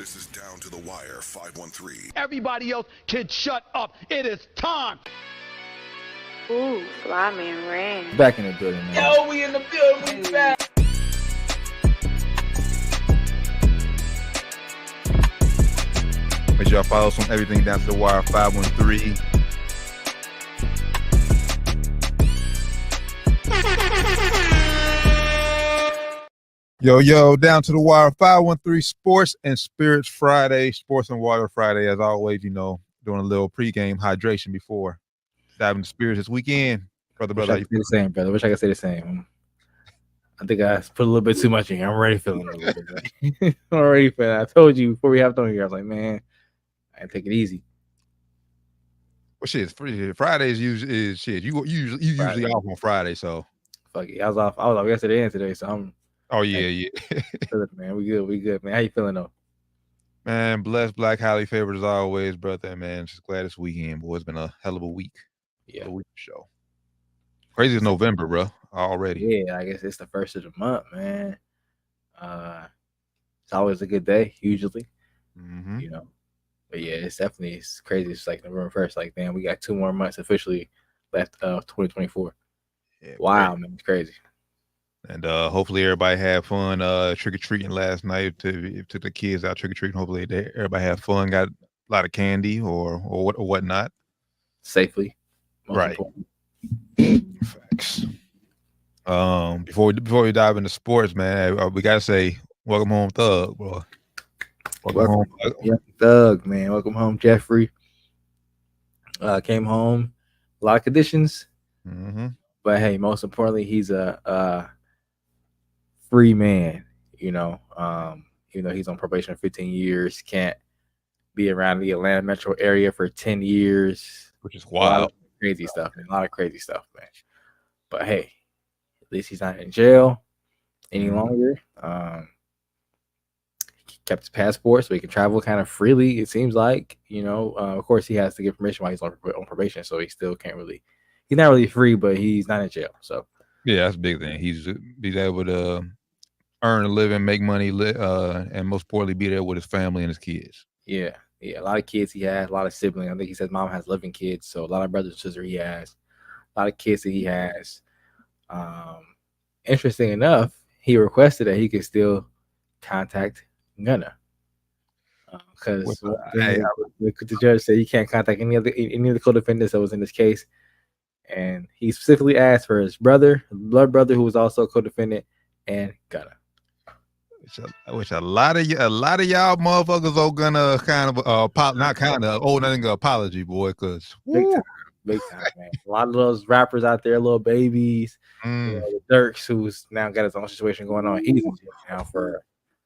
This is Down to the Wire 513. Everybody else can shut up. It is time. Ooh, Fly Man Ring. Back in the building, man. Yo, we in the building, we back. Make sure y'all follow us on everything Down to the Wire 513. Yo, Down to the Wire 513 Sports and Spirits Friday, Sports and Water Friday. As always, doing a little pregame hydration before diving into spirits this weekend. Brother. Wish I could say the same, brother. Wish I could say the same. I think I put a little bit too much in here. I'm already feeling it a little bit. I'm already feeling it. I told you before we hopped on here, I was like, man, I take it easy. Well, shit, Fridays usually is shit. You usually off on Friday, so fuck it. I was off yesterday and today, so I'm. Oh yeah. Man, we good, man. How you feeling though? Man, blessed, black, highly favored as always, brother. Man, just glad it's weekend, boy. It's been a hell of a week. Yeah, a week show. Crazy as November, bro. Already. Yeah, I guess it's the first of the month, man. It's always a good day, usually. Mm-hmm. But yeah, it's crazy. It's like November 1st. Like, damn, we got 2 more months officially left of 2024. Yeah, wow, man, it's crazy. And hopefully everybody had fun trick-or-treating last night. Took the kids out trick-or-treating. Hopefully everybody had fun, got a lot of candy or whatnot. Safely. Right. Facts. Before we dive into sports, man, we gotta say welcome home, Thug, bro. Welcome home, Thug, man. Welcome home, Jeffrey. Came home, a lot of conditions. Mm-hmm. But hey, most importantly, he's a free man. Even though he's on probation for 15 years, can't be around the Atlanta metro area for 10 years, which is wild. Crazy stuff, man. A lot of crazy stuff, man. But hey, at least he's not in jail any longer. He kept his passport so he can travel kind of freely, it seems like. Of course, he has to get permission while he's on probation, so he still can't really. He's not really free, but he's not in jail. So yeah, that's a big thing. He's able to earn a living, make money, and most importantly, be there with his family and his kids. Yeah, a lot of kids he has, a lot of siblings. I think he says mom has 11 kids, so a lot of brothers and sisters he has, a lot of kids that he has. Interesting enough, he requested that he could still contact Gunna because the judge said he can't contact any of the co-defendants that was in this case. And he specifically asked for his blood brother, who was also a co-defendant, and Gunna. Which a lot of y'all motherfuckers are gonna kind of nothing apology, boy, because big time, man. A lot of those rappers out there, little babies, Dirks, who's now got his own situation going on. He's in jail now for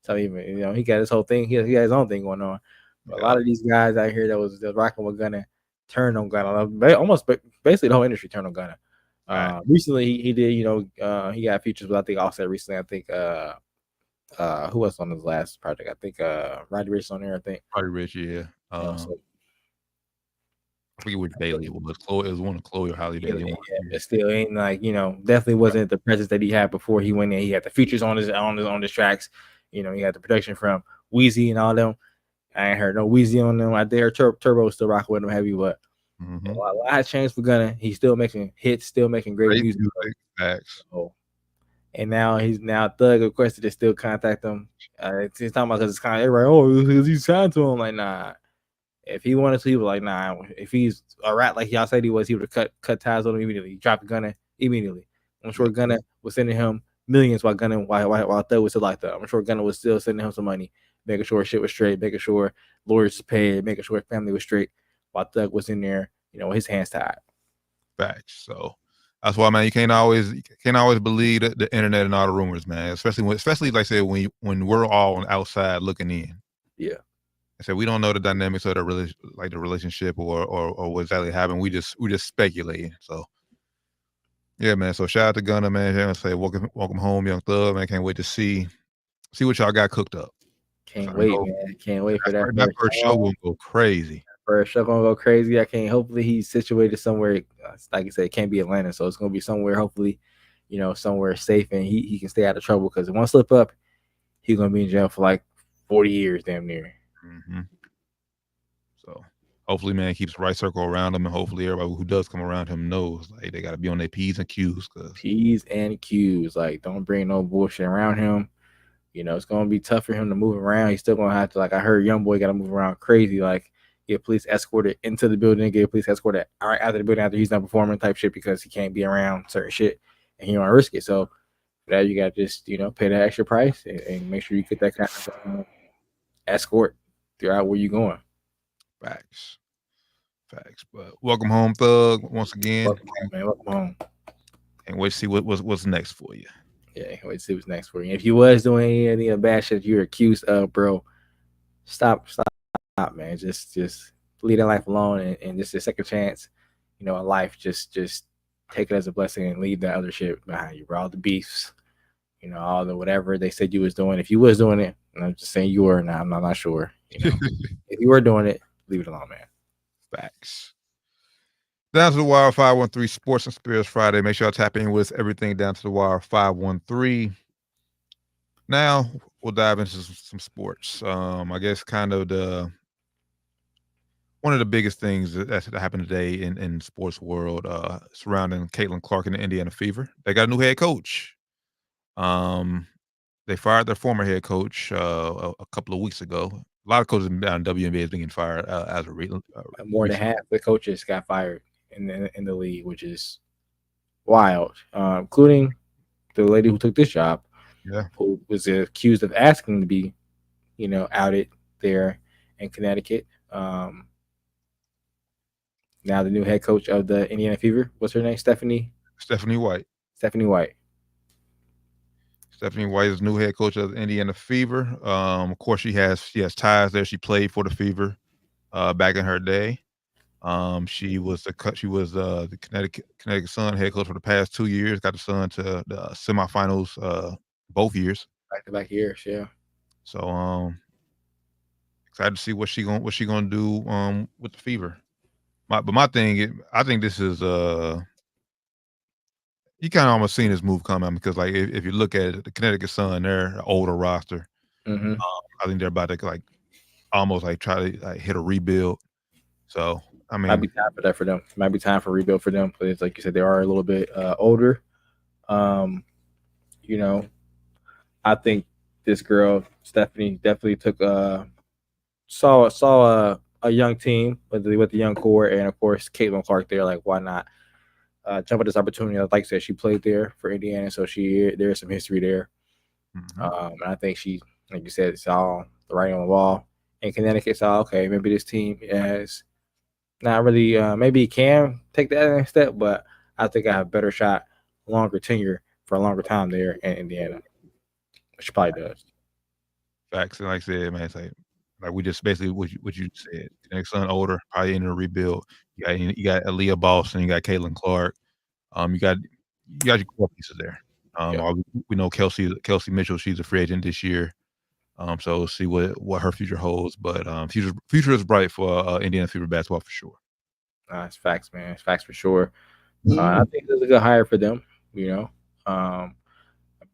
he got his whole thing. He got his own thing going on. But a lot of these guys out here that was rocking with Gunna turned on Gunna. Almost basically the whole industry turned on Gunna. Recently he did, he got features with I think Offset recently. I think who was on his last project? I think Roddy Ricch on there. I think Roddy Ricch, yeah. I forget which Bailey it was. Chloe, it was one of Chloe or Holly Bailey. Yeah, but still ain't like definitely wasn't the presence that he had before he went in. He had the features on his tracks. He had the production from Weezy and all them. I ain't heard no Weezy on them. I dare Turbo still rocking with him heavy, but a lot has changed for Gunna. He's still making hits, still making great music. And now Thug requested to still contact him. He's talking about because it's kind of everybody, he's signed to him. Like, nah. If he wanted to, he was like, nah. If he's a rat like y'all said he was, he would have cut ties with him immediately. He dropped Gunna immediately. I'm sure Gunna was sending him millions while Thug was still like that. I'm sure Gunna was still sending him some money, making sure shit was straight, making sure lawyers paid, making sure his family was straight while Thug was in there, with his hands tied. Facts. So that's why, man, you can't always believe the internet and all the rumors, man. Especially like I said, when we're all on the outside looking in. Yeah. I said we don't know the dynamics of the relationship or what's exactly happening. We just speculating. So yeah, man. So shout out to Gunna, man. I say welcome home, Young Thug, man. Can't wait to see what y'all got cooked up. Can't wait, man. Can't wait for that. That first show will go crazy. First show gonna go crazy. I can't. Hopefully he's situated somewhere. Like you said, it can't be Atlanta, so it's gonna be somewhere. Hopefully, somewhere safe and he can stay out of trouble. Because if one slip up, he's gonna be in jail for like 40 years, damn near. Mm-hmm. So hopefully, man, keeps the right circle around him, and hopefully everybody who does come around him knows like they got to be on their P's and Q's. P's and Q's. Like, don't bring no bullshit around him. It's gonna be tough for him to move around. He's still gonna have to, like, I heard young boy got to move around crazy, like get police escorted into the building, get police escorted right out of the building after he's not performing type shit because he can't be around certain shit and he don't risk it. So for that you got to just pay that extra price and make sure you get that kind of escort throughout where you going. Facts. But welcome home, Thug. Once again, Welcome home, man. Welcome home. Can't wait to see what's next for you. Yeah, can't wait to see what's next for you. If you was doing any of the bad shit you're accused of, bro, stop, man. Just leave that life alone and just a second chance, in life. Just take it as a blessing and leave that other shit behind you, bro. All the beefs, all the whatever they said you was doing. If you was doing it, and I'm just saying you were, now I'm not sure. If you were doing it, leave it alone, man. Facts. Down to the Wire 513 Sports and Spirits Friday. Make sure y'all tap in with everything Down to the Wire 513. Now we'll dive into some sports. I guess kind of one of the biggest things that happened today in sports world surrounding Caitlin Clark and the Indiana Fever. They got a new head coach. They fired their former head coach a couple of weeks ago. A lot of coaches down in WNBA is being fired as a more than half the coaches got fired in the league, which is wild, including the lady who took this job, who was accused of asking to be, outed there in Connecticut. Now the new head coach of the Indiana Fever, what's her name? Stephanie White. Stephanie White is new head coach of the Indiana Fever. Of course, she has ties there. She played for the Fever back in her day. She was the Connecticut Sun head coach for the past 2 years. Got the Sun to the semifinals both years. Back-to-back years, yeah. So excited to see what she gonna do with the Fever. My thing, I think this is you kind of almost seen this move coming because like if you look at it, the Connecticut Sun, they're an older roster. Mm-hmm. I think they're about to like almost like try to like hit a rebuild. So I mean, might be time for that for them. Might be time for rebuild for them. But it's like you said, they are a little bit older. I think this girl Stephanie definitely took saw a young team with the young core, and of course Caitlin Clark there. Like, why not jump at this opportunity? Like I said, she played there for Indiana, so there's some history there. Mm-hmm. And I think she, like you said, saw the writing on the wall. And Connecticut saw, okay, maybe this team is not really, maybe can take that next step, but I think I have a better shot, longer tenure for a longer time there in Indiana, which probably does. Facts, and like I said, man, it's like we just basically what you said. The next son older, probably in a rebuild. You got Aaliyah Boston, you got Caitlin Clark, you got your core pieces there. We know Kelsey Mitchell, she's a free agent this year. So we'll see what her future holds. But future is bright for Indiana Fever basketball for sure. It's facts, man. It's facts for sure. I think this is a good hire for them. A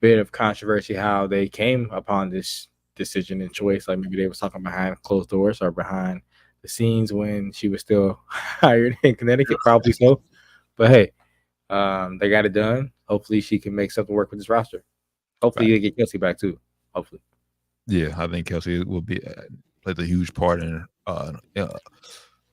bit of controversy how they came upon this decision and choice. Like maybe they was talking behind closed doors or behind the scenes when she was still hired in Connecticut. Probably so. But hey, they got it done. Hopefully she can make something work with this roster. Hopefully they get Kelsey back too. Hopefully. Yeah, I think Kelsey will be plays a huge part in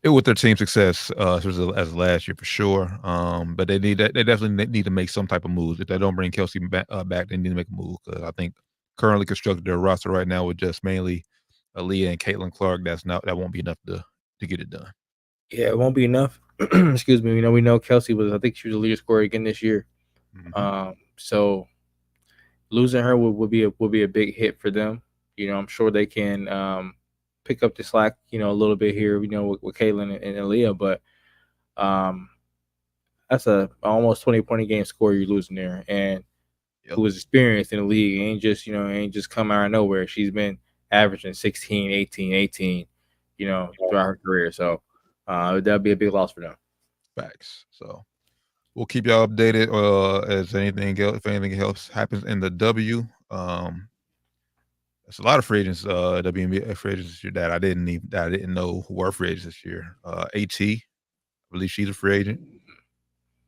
with their team success as last year for sure. But they definitely need to make some type of moves. If they don't bring Kelsey back, they need to make a move because I think currently constructed their roster right now with just mainly Aaliyah and Caitlin Clark. That won't be enough to get it done. Yeah, it won't be enough. Excuse me. We know Kelsey I think she was the leader scorer again this year. Mm-hmm. So losing her would be a big hit for them. I'm sure they can pick up the slack, a little bit here, with Caitlin and Aaliyah, but that's a almost 20-point game score you're losing there, and who was experienced in the league, ain't just come out of nowhere. She's been averaging 16, 18, throughout her career. So that'd be a big loss for them. Facts. So we'll keep y'all updated as if anything else happens in the W. It's a lot of free agents, WNBA free agents this year that I didn't know who were free agents this year. AT, I believe she's a free agent.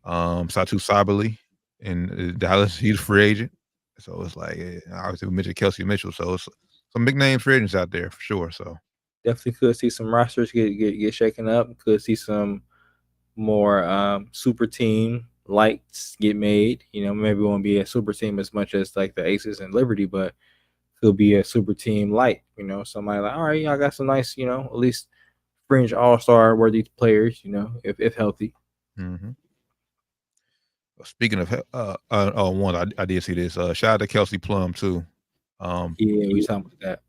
Satu Sabali in Dallas, he's a free agent. So it's like obviously we mentioned Kelsey Mitchell, so it's some big name free agents out there for sure. So Definitely could see some rosters get shaken up. Could see some more super team lights get made. You know, maybe it won't be a super team as much as like the Aces and Liberty, but could be a super team light. You know, somebody like, all right, I got some nice, you know, at least fringe all-star worthy players. You know, if healthy. mm-hmm. Speaking of one, I did see this. Shout out to Kelsey Plum too. Yeah, we talking about that.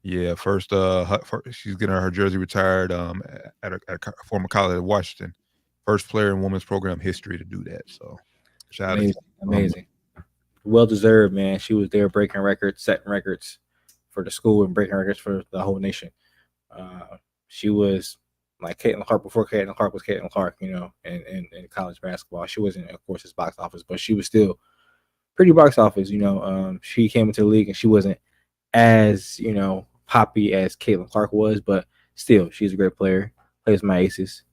Yeah, first, she's getting her jersey retired at a former college at Washington. First player in women's program history to do that. So, shout out to Amazing. Well deserved, man. She was there breaking records, setting records for the school and breaking records for the whole nation. She was like Caitlin Clark before Caitlin Clark was Caitlin Clark, you know, in college basketball. She wasn't, of course, as box office, but she was still pretty box office, you know. She came into the league and she wasn't as, you know, poppy as Caitlin Clark was, but still, she's a great player. Plays my Aces.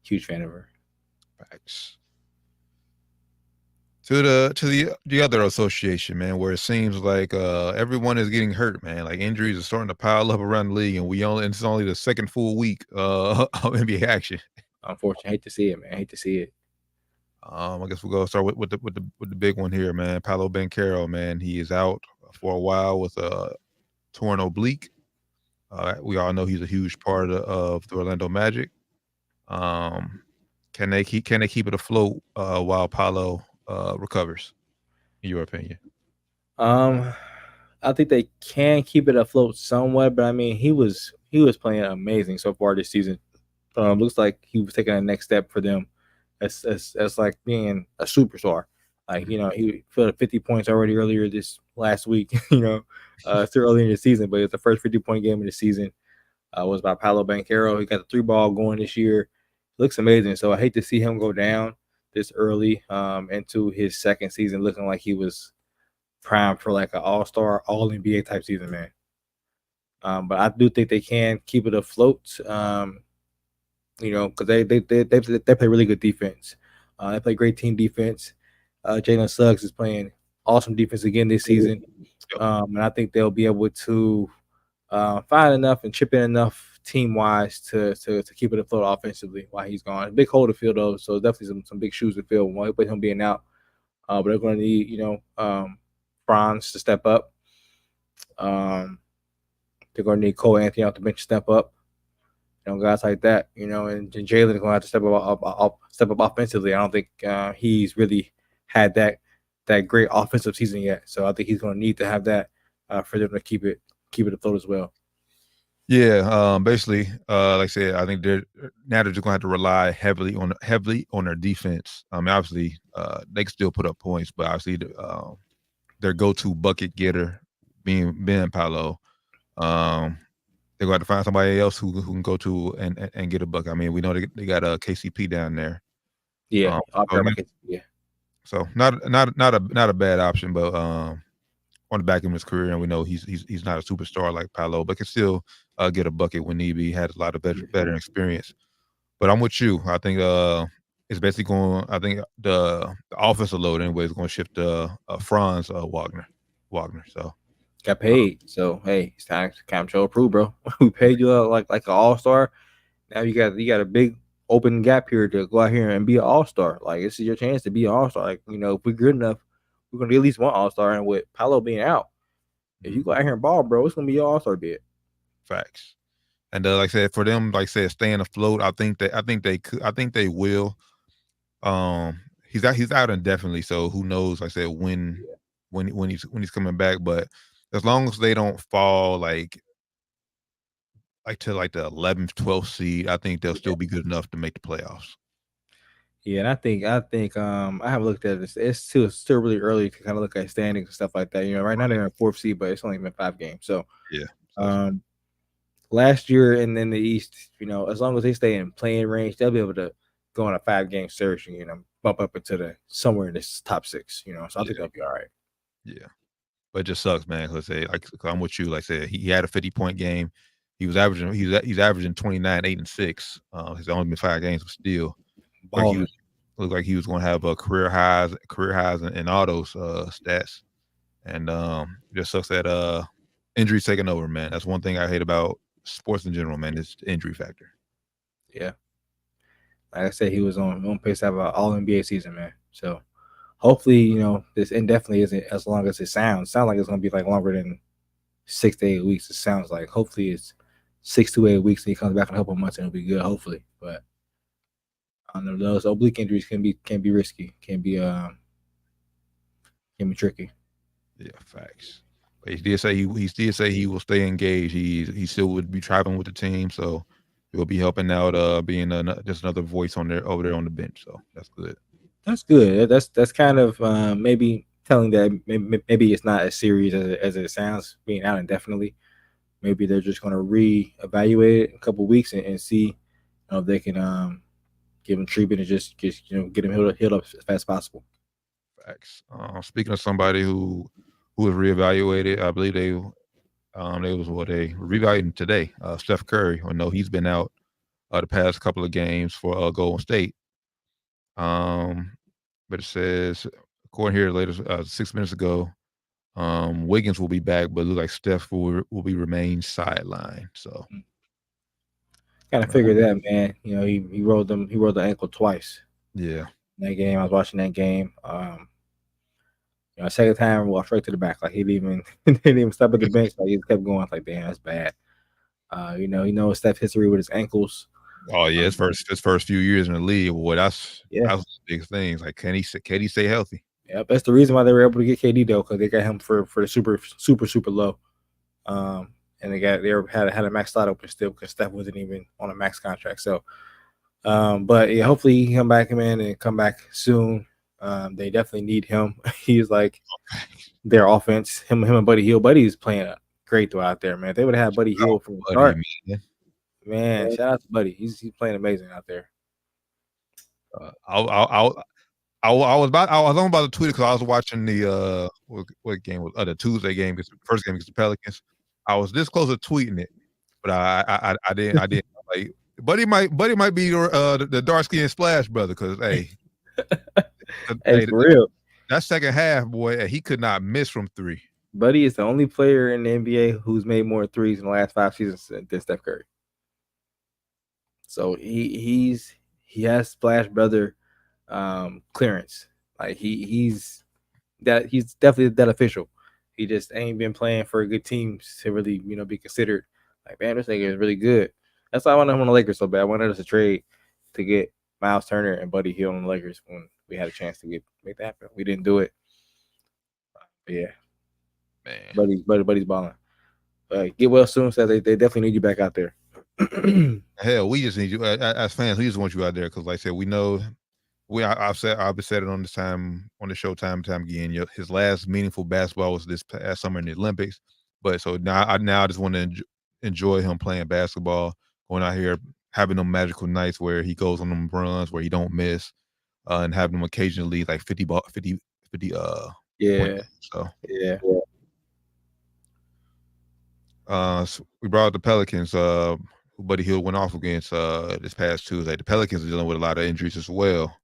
Huge fan of her. Facts. To the other association, man, where it seems like everyone is getting hurt, man. Like injuries are starting to pile up around the league, and it's only the second full week of NBA action. Unfortunately, I hate to see it, man. I hate to see it. I guess we'll go start with the big one here, man. Paolo Banchero, man, he is out for a while with a torn oblique. We all know he's a huge part of the Orlando Magic. Can they keep it afloat while Paolo recovers? In your opinion? I think they can keep it afloat somewhat, but I mean, he was playing amazing so far this season. Looks like he was taking a next step for them as like being a superstar. Like, you know, he filled 50 points already earlier this last week. You know, still early in the season, but it's the first 50-point game of the season. Was by Paolo Banchero. He got the 3-ball going this year. Looks amazing. So I hate to see him go down this early into his second season, looking like he was primed for like an all-star, all-NBA type season, man. But I do think they can keep it afloat. You know, because they play really good defense. They play great team defense. Jalen Suggs is playing awesome defense again this season, and I think they'll be able to find enough and chip in enough team wise to keep it afloat offensively while he's gone. Big hole to fill though, so definitely some big shoes to fill with him being out. But they're going to need, you know, Franz to step up. They're going to need Cole Anthony off the bench to step up. You know, guys like that. You know, and Jalen is going to have to step up offensively. I don't think he's really had that great offensive season yet. So I think he's going to need to have that for them to keep it afloat as well. Yeah, basically, like I said, I think they're just gonna have to rely heavily on their defense. I mean, obviously, they can still put up points, but obviously, their go-to bucket getter being Ben Paolo, they're gonna have to find somebody else who can go to and get a bucket. I mean, we know they got a KCP down there. Yeah, so not a bad option, but on the back end of his career, and we know he's not a superstar like Paolo, but can still get a bucket when need be. He had a lot of better experience. But I'm with you. I think it's basically going. I think the offensive load anyway is going to shift to Franz Wagner. So got paid. So hey, it's time to show approved, bro. We paid you like an all-star. Now you got a big open gap here to go out here and be an all-star. Like, this is your chance to be an all-star. Like, you know, if we're good enough, we're gonna be at least one all-star. And with Paolo being out, if you go out here and ball, bro, it's gonna be your all-star bid. Facts. And like I said, for them, like I said, staying afloat, I think they will. He's out indefinitely, so who knows? Like I said, when he's coming back, but as long as they don't fall like to like the 11th, 12th seed, I think they'll still be good enough to make the playoffs. Yeah, and I think I haven't looked at this. It's still really early to kind of look at standings and stuff like that. You know, right now they're in 4th seed, but it's only been 5 games. So yeah. Last year and in the East, you know, as long as they stay in playing range, they'll be able to go on a 5-game surge and, you know, bump up into somewhere in this top 6. You know, so I think they'll be all right. Yeah. But it just sucks, man. Cause I'm with you. Like I said, he had a 50-point game. He's averaging 29, 8 and 6. He's only been 5 games, but still, like he Balling. looked like he was going to have a career highs in all those stats. And it just sucks that injuries taking over, man. That's one thing I hate about sports in general, man. It's the injury factor. Yeah. Like I said, he was on pace to have an All NBA season, man. So hopefully, this indefinitely isn't as long as it sounds. Sounds like it's gonna be like longer than 6 to 8 weeks. It sounds like hopefully it's 6 to 8 weeks and he comes back in a couple of months and it'll be good. Hopefully, but I don't know, those oblique injuries can be risky, can be tricky. Yeah, facts. But he did say he will stay engaged. He still would be traveling with the team, so he'll be helping out, being just another voice over there on the bench. So that's good. That's good. That's kind of maybe telling that maybe it's not as serious as it sounds, being out indefinitely. Maybe they're just going to reevaluate it in a couple of weeks and see if they can give him treatment and just get him healed up as fast as possible. Facts. Speaking of somebody who was reevaluated, I believe they reevaluated today. Steph Curry. I know he's been out the past couple of games for Golden State. But it says, according here later 6 minutes ago, Wiggins will be back, but it looks like Steph will be remain sidelined. So kind of figured that, man. He rolled the ankle twice. Yeah. In that game, I was watching that game. Second time walked straight to the back. Like he didn't even stop at the bench. Like he just kept going. Like, damn, that's bad. Steph history with his ankles. Oh yeah, his first few years in the league, boy, that's the big things. Like, can he stay healthy? Yeah, that's the reason why they were able to get KD though, because they got him for the super low. And they had a max slot open still because Steph wasn't even on a max contract. So, but yeah, hopefully he can come back, man, and come back soon. They definitely need him. He's like their offense. Him and Buddy Hield. Buddy's playing great throughout there, man. If they would have had Buddy Hield from the start. Man, shout out to Buddy. He's playing amazing out there. I was about to tweet it because I was watching the what game was the Tuesday game, first game against the Pelicans. I was this close to tweeting it, but I didn't like Buddy might be the dark skinned Splash brother, because hey, for real, that second half, boy, he could not miss from 3. Buddy is the only player in the NBA who's made more threes in the last 5 seasons than Steph Curry. So he has Splash brother clearance. Like he's definitely that official. He just ain't been playing for good teams to really be considered. Like, man, this nigga is really good. That's why I wanted him on the Lakers so bad. I wanted us to trade to get Miles Turner and Buddy Hield on the Lakers when we had a chance to make that happen. We didn't do it. But yeah, man, Buddy's balling. Get well soon. So they definitely need you back out there. Hell, we just need you as fans. We just want you out there because, like I said, we know. I've said it on the show time and time again. His last meaningful basketball was this past summer in the Olympics. But so now I just want to enjoy him playing basketball, going out here having them magical nights where he goes on them runs where he don't miss, and having them occasionally like 50 yeah. Points. So yeah. So we brought up the Pelicans. Buddy Hield went off against this past Tuesday. The Pelicans are dealing with a lot of injuries as well.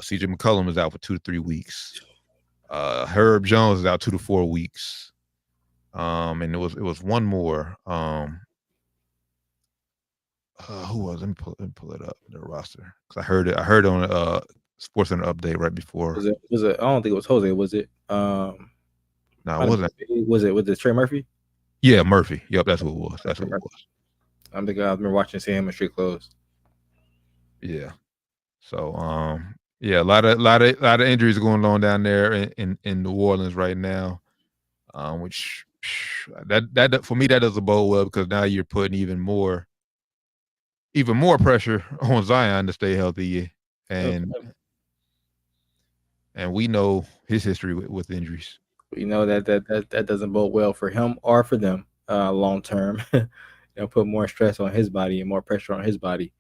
CJ McCollum is out for 2 to 3 weeks. Herb Jones is out 2 to 4 weeks. And it was one more. Who was? Let me pull it up the roster because I heard it on Sports Center update right before. Was it? I don't think it was Jose. Was it? No, it wasn't. Was it Trey Murphy? Yeah, Murphy. Yep, that's who it was. That's who it was. I remember watching him in street clothes. Yeah. So yeah, a lot of injuries going on down there in New Orleans right now. Which that for me that doesn't bode well because now you're putting even more pressure on Zion to stay healthy, and we know his history with injuries. We know that doesn't bode well for him or for them long term. They'll put more stress on his body and more pressure on his body.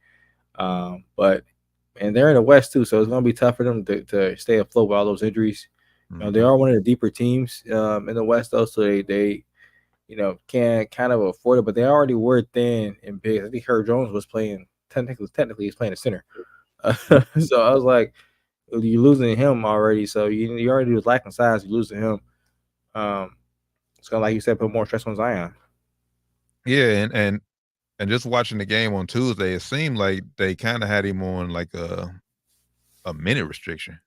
But they're in the West too, so it's gonna be tough for them to stay afloat with all those injuries. They are one of the deeper teams in the West, though, so they can kind of afford it. But they already were thin and big. I think Herb Jones was playing technically he's playing a center. So I was like, you're losing him already. So you already was lacking size. You losing him. It's kind of like you said, put more stress on Zion. Yeah, and just watching the game on Tuesday, it seemed like they kind of had him on like a minute restriction.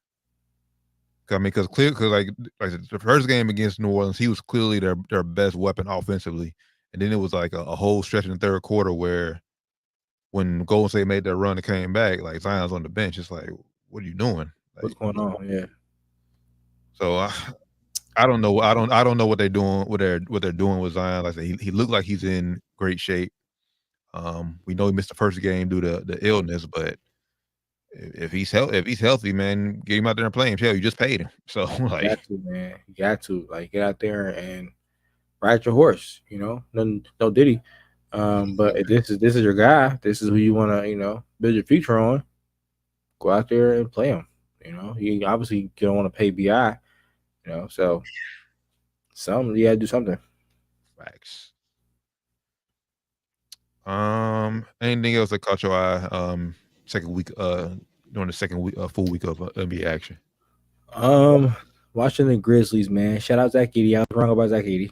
I mean, because like the first game against New Orleans, he was clearly their best weapon offensively, and then it was like a whole stretch in the third quarter where when Golden State made that run and came back, like Zion's on the bench. It's like, what are you doing? Like, what's going on? Yeah. So I don't know. I don't know what they're doing. What they're doing with Zion. Like I said, he looked like he's in great shape. We know he missed the first game due to the illness, but if he's healthy, man, get him out there and play him. Hell, you just paid him, so like, you got to, man. You got to get out there and ride your horse. No Diddy. But if this is your guy. This is who you want to build your future on. Go out there and play him. You obviously don't want to pay BI. So you gotta do something. Facts. Anything else that caught your eye? Second week, during the second week, full week of NBA action. Watching the Grizzlies, man. Shout out Zach Edey. I was wrong about Zach Edey.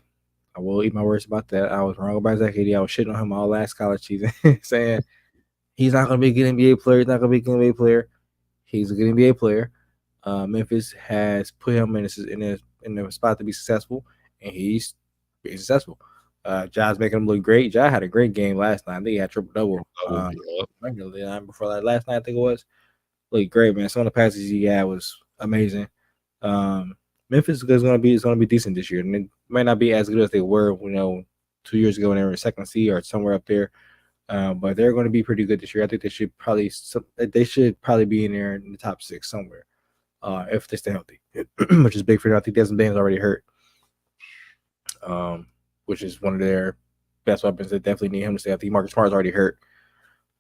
I will eat my words about that. I was wrong about Zach Edey. I was shitting on him all last college season, saying he's not going to be a good NBA player. He's not going to be a good NBA player. He's a good NBA player. Memphis has put him in a spot to be successful, and he's being successful. Ja's making him look great. Ja had a great game last night. I think he had triple-double. The night before last night, I think it was. Looked great, man. Some of the passes he had was amazing. Memphis is going to be decent this year, and it might not be as good as they were, 2 years ago when they were second seed or somewhere up there. But they're going to be pretty good this year. I think they should probably be in there in the top 6 somewhere, if they stay healthy, which is big for them. I think Desmond Bane's already hurt, which is one of their best weapons. They definitely need him to stay healthy. Marcus Smart's already hurt.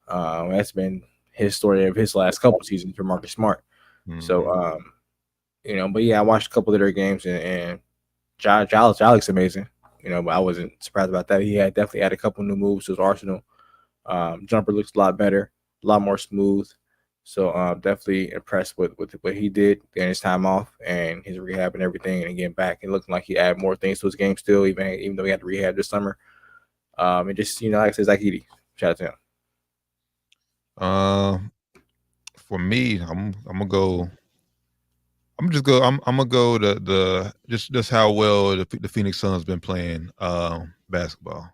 That's been his story of his last couple seasons for Marcus Smart. Mm-hmm. So, but yeah, I watched a couple of their games and Ja looks amazing. But I wasn't surprised about that. He had definitely had a couple new moves to his arsenal. Jumper looks a lot better, a lot more smooth. So definitely impressed with what he did during his time off and his rehab and everything, and getting back and looking like he added more things to his game still, even though he had to rehab this summer. And just like I said, Zach Edey, shout out to him. For me, I'm gonna go. I'm gonna go the just how well the Phoenix Suns been playing basketball.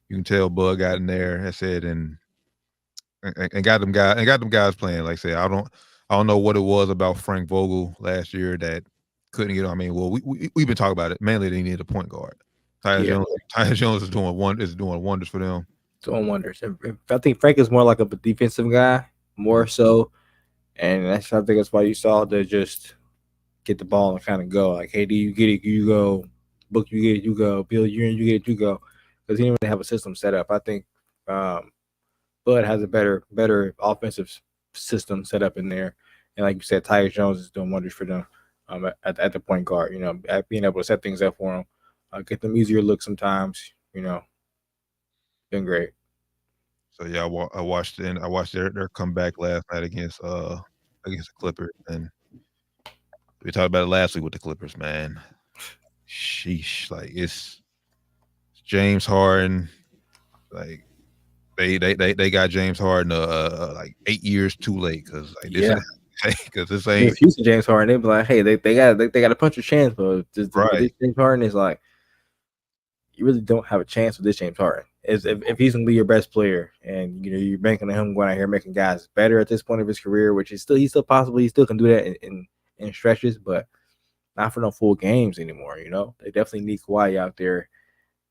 You can tell Bud got in there, I said, and got them guys playing. Like I say, I don't know what it was about Frank Vogel last year that couldn't get on. I mean, well, we've been talking about it. Mainly they needed a point guard. Tyus Jones is doing wonders for them. Doing wonders. I think Frank is more like a defensive guy, more so, and I think that's why you saw to just get the ball and kind of go. Like, hey, do you get it? You go. Book, you get it. You go. Bill, you get it. You go. Because he didn't really have a system set up. I think Bud has a better offensive system set up in there. And like you said, Tyus Jones is doing wonders for them at the point guard, at being able to set things up for them, get them easier looks sometimes, been great. So yeah, I watched their comeback last night against the Clippers, and we talked about it last week with the Clippers, man. Sheesh, like it's James Harden, like they got James Harden like 8 years too late because this ain't. If Houston James Harden, they'd be like, hey, they got a punch of chance, but this James Harden is like, you really don't have a chance with this James Harden. If he's gonna be your best player, and you're banking on him going out here making guys better at this point of his career, which is he's still possible. He still can do that in stretches, but not for no full games anymore. They definitely need Kawhi out there.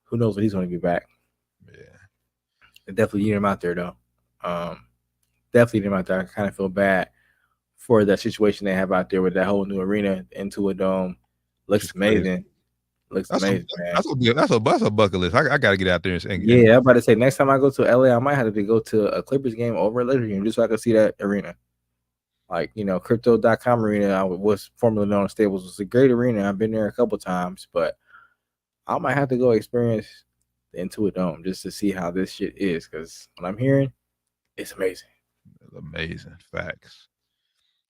Who knows when he's going to be back? Yeah, they definitely need him out there though. Definitely need him out there. I kind of feel bad for that situation they have out there with that whole new arena into a dome. Looks amazing. Looks amazing, man. That's a bucket list. I got to get out there and yeah, I'm about to say next time I go to LA, I might have to go to a Clippers game over at Lakers game just so I can see that arena. Like, crypto.com arena was formerly known as Stables. It's a great arena. I've been there a couple times, but I might have to go experience the Intuit Dome just to see how this shit is, because what I'm hearing, it's amazing. Amazing facts.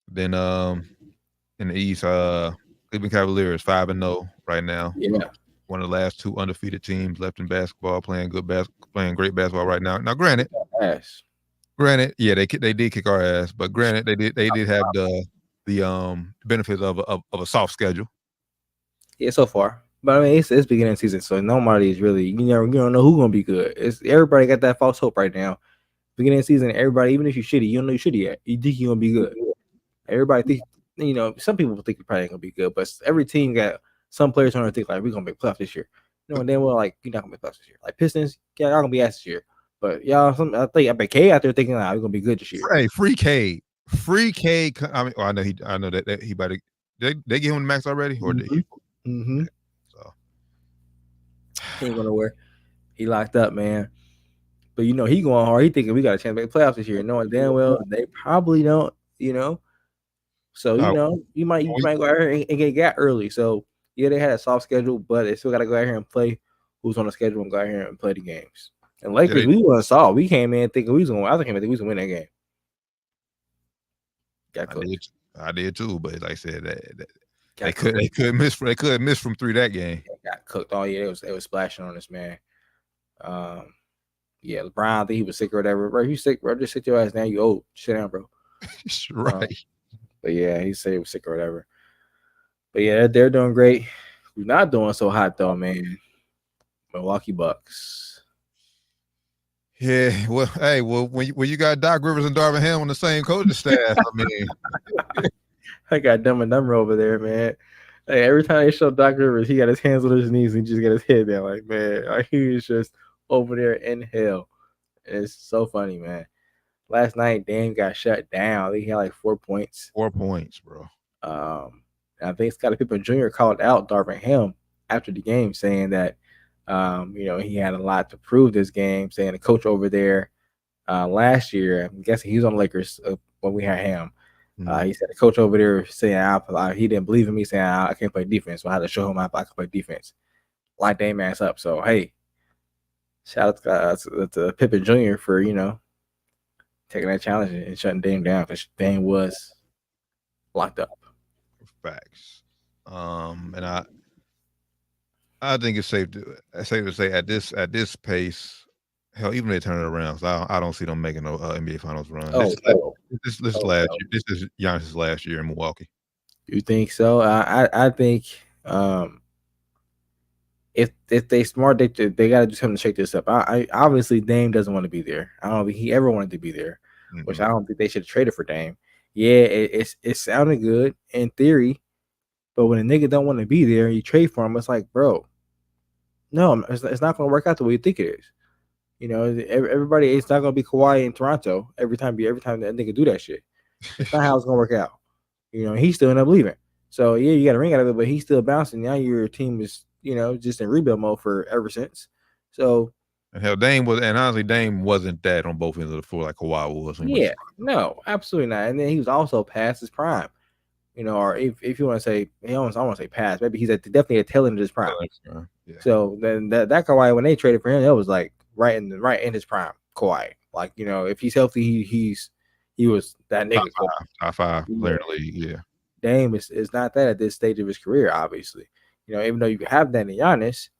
Then in the East, Cleveland Cavaliers 5-0 right now. Yeah. One of the last 2 undefeated teams left in basketball, playing great basketball right now. Now, granted, yeah, they did kick our ass, but granted, they did have the benefits of a soft schedule. Yeah, so far. But I mean, it's beginning of season, so nobody is really, you don't know who's gonna be good. It's everybody got that false hope right now. Beginning of season, everybody, even if you're shitty, you don't know you're shitty yet. You think you're gonna be good. Everybody think, some people think you're probably ain't gonna be good, but every team got some players on there think like we're gonna make playoffs this year. And then we're like, you're not gonna make playoffs this year. Like Pistons, yeah, y'all gonna be ass this year. But y'all, I bet K out there thinking like we're gonna be good this year. Hey, free K. I mean, I know that he about to. They give him the max already, or did he? Mm-hmm. So he ain't gonna nowhere. He locked up, man. But he going hard. He thinking we got a chance to make playoffs this year, knowing damn well they probably don't. So you might go out here and get got early. So yeah, they had a soft schedule, but they still got to go out here and play who's on the schedule and go out here and play the games. And Lakers, we wasn't soft. We came in thinking we was gonna. I think we was gonna win that game. Got cooked. I did too, but like I said, that they could miss from 3 that game. They got cooked all year. They was splashing on us, man. Yeah, LeBron, I think he was sick or whatever. Bro, you sick, bro? Just sit your ass down. You old. Sit down, bro. Right. But yeah, he said he was sick or whatever. But yeah, they're doing great. We're not doing so hot though, man. Milwaukee Bucks. Yeah, well, when you got Doc Rivers and Darvin Ham on the same coaching staff, I mean, I got Dumb and Dumber over there, man. Hey, every time they show Doc Rivers, he got his hands on his knees and he just got his head down, like, man, he was just over there in hell. It's so funny, man. Last night, Dame got shut down. He had like 4 points. 4 points, bro. I think Scottie Pippen Jr. called out Darvin Ham after the game, saying that he had a lot to prove this game, saying the coach over there last year, I'm guessing he was on the Lakers when we had him. He said the coach over there saying he didn't believe in me, saying I can't play defense, so I had to show him how I can play defense. Light Dame ass up. So, hey, shout out to Pippen Jr. for, taking that challenge and shutting Dame down, because Dame was locked up. Facts. And I think it's safe to say at this pace, hell, even if they turn it around, so I don't see them making no NBA Finals run. This is last year. This is Giannis' last year in Milwaukee. You think so? I think if they smart, they got to do something to shake this up. I obviously Dame doesn't want to be there. I don't think he ever wanted to be there, which I don't think they should have traded for Dame. Yeah, it sounded good in theory, but when a nigga don't want to be there and you trade for him, it's like, bro, no, it's not going to work out the way you think it is. Everybody, it's not going to be Kawhi in Toronto every time that nigga do that shit. It's not how it's going to work out. He still ended up leaving. So, yeah, you got a ring out of it, but he's still bouncing. Now your team is, just in rebuild mode for ever since. So, and hell, Dame wasn't that on both ends of the floor like Kawhi was. Yeah, no, absolutely not. And then he was also past his prime. Or if you want to say, I want to say past, maybe he's definitely a tail end of his prime. Yeah. So then that Kawhi, when they traded for him, that was like right in his prime. Kawhi, like, if he's healthy, he was that nigga. Top five player in the league. Yeah. Dame is not that at this stage of his career, obviously. Even though you have that in Giannis,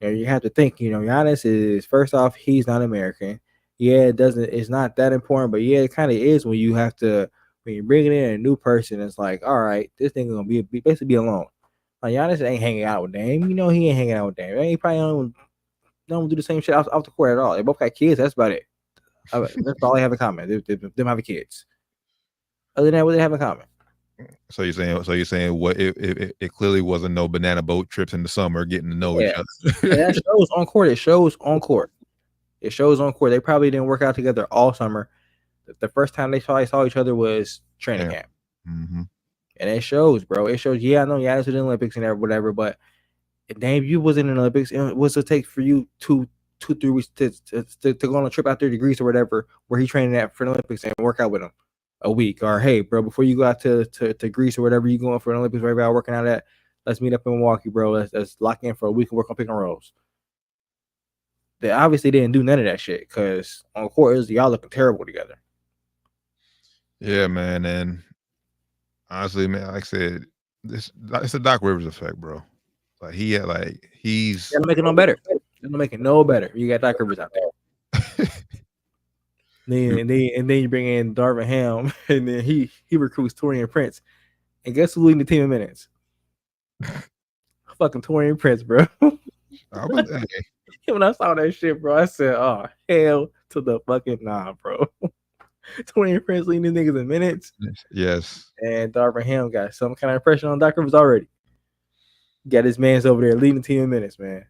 you have to think, Giannis is, first off, he's not American. Yeah, it's not that important, but yeah, it kind of is when you have to. When you're bringing in a new person, it's like, all right, this thing is gonna be basically be alone. Like, Giannis ain't hanging out with Dame. He ain't hanging out with Dame. He probably don't do the same shit off the court at all. They both got kids. That's about it. That's all they have in common. Them having kids. Other than that, what they have in common? So you're saying what it clearly wasn't no banana boat trips in the summer getting to know each other. That shows on court. It shows on court. They probably didn't work out together all summer. The first time they saw each other was training camp. Mm-hmm. And it shows, bro. It shows, yeah, I know Giannis was in the Olympics and whatever, but Dame, you wasn't in the Olympics. And what's it take for you 3 weeks to go on a trip out 30 degrees or whatever, where he training at for the Olympics and work out with him? a week, or hey, bro, before you go out to Greece or whatever you going for an Olympics, wherever y'all working out at, let's meet up in Milwaukee, bro. Let's lock in for a week and work on pick and rolls. They obviously didn't do none of that shit because on the court, y'all looking terrible together. Yeah, man, and honestly, man, like I said, it's a Doc Rivers effect, bro. Like he's They're not making no better. They're not making no better. You got Doc Rivers out there. and then you bring in Darvin Ham, and then he recruits Torian Prince. And guess who's leading the team in minutes? Fucking Torian Prince, bro. When I saw that shit, bro, I said, "Oh, hell to the fucking nah, bro." Torian Prince leading these niggas in minutes. Yes. And Darvin Ham got some kind of pressure on Doc Rivers already. Got his mans over there leading the team in minutes, man.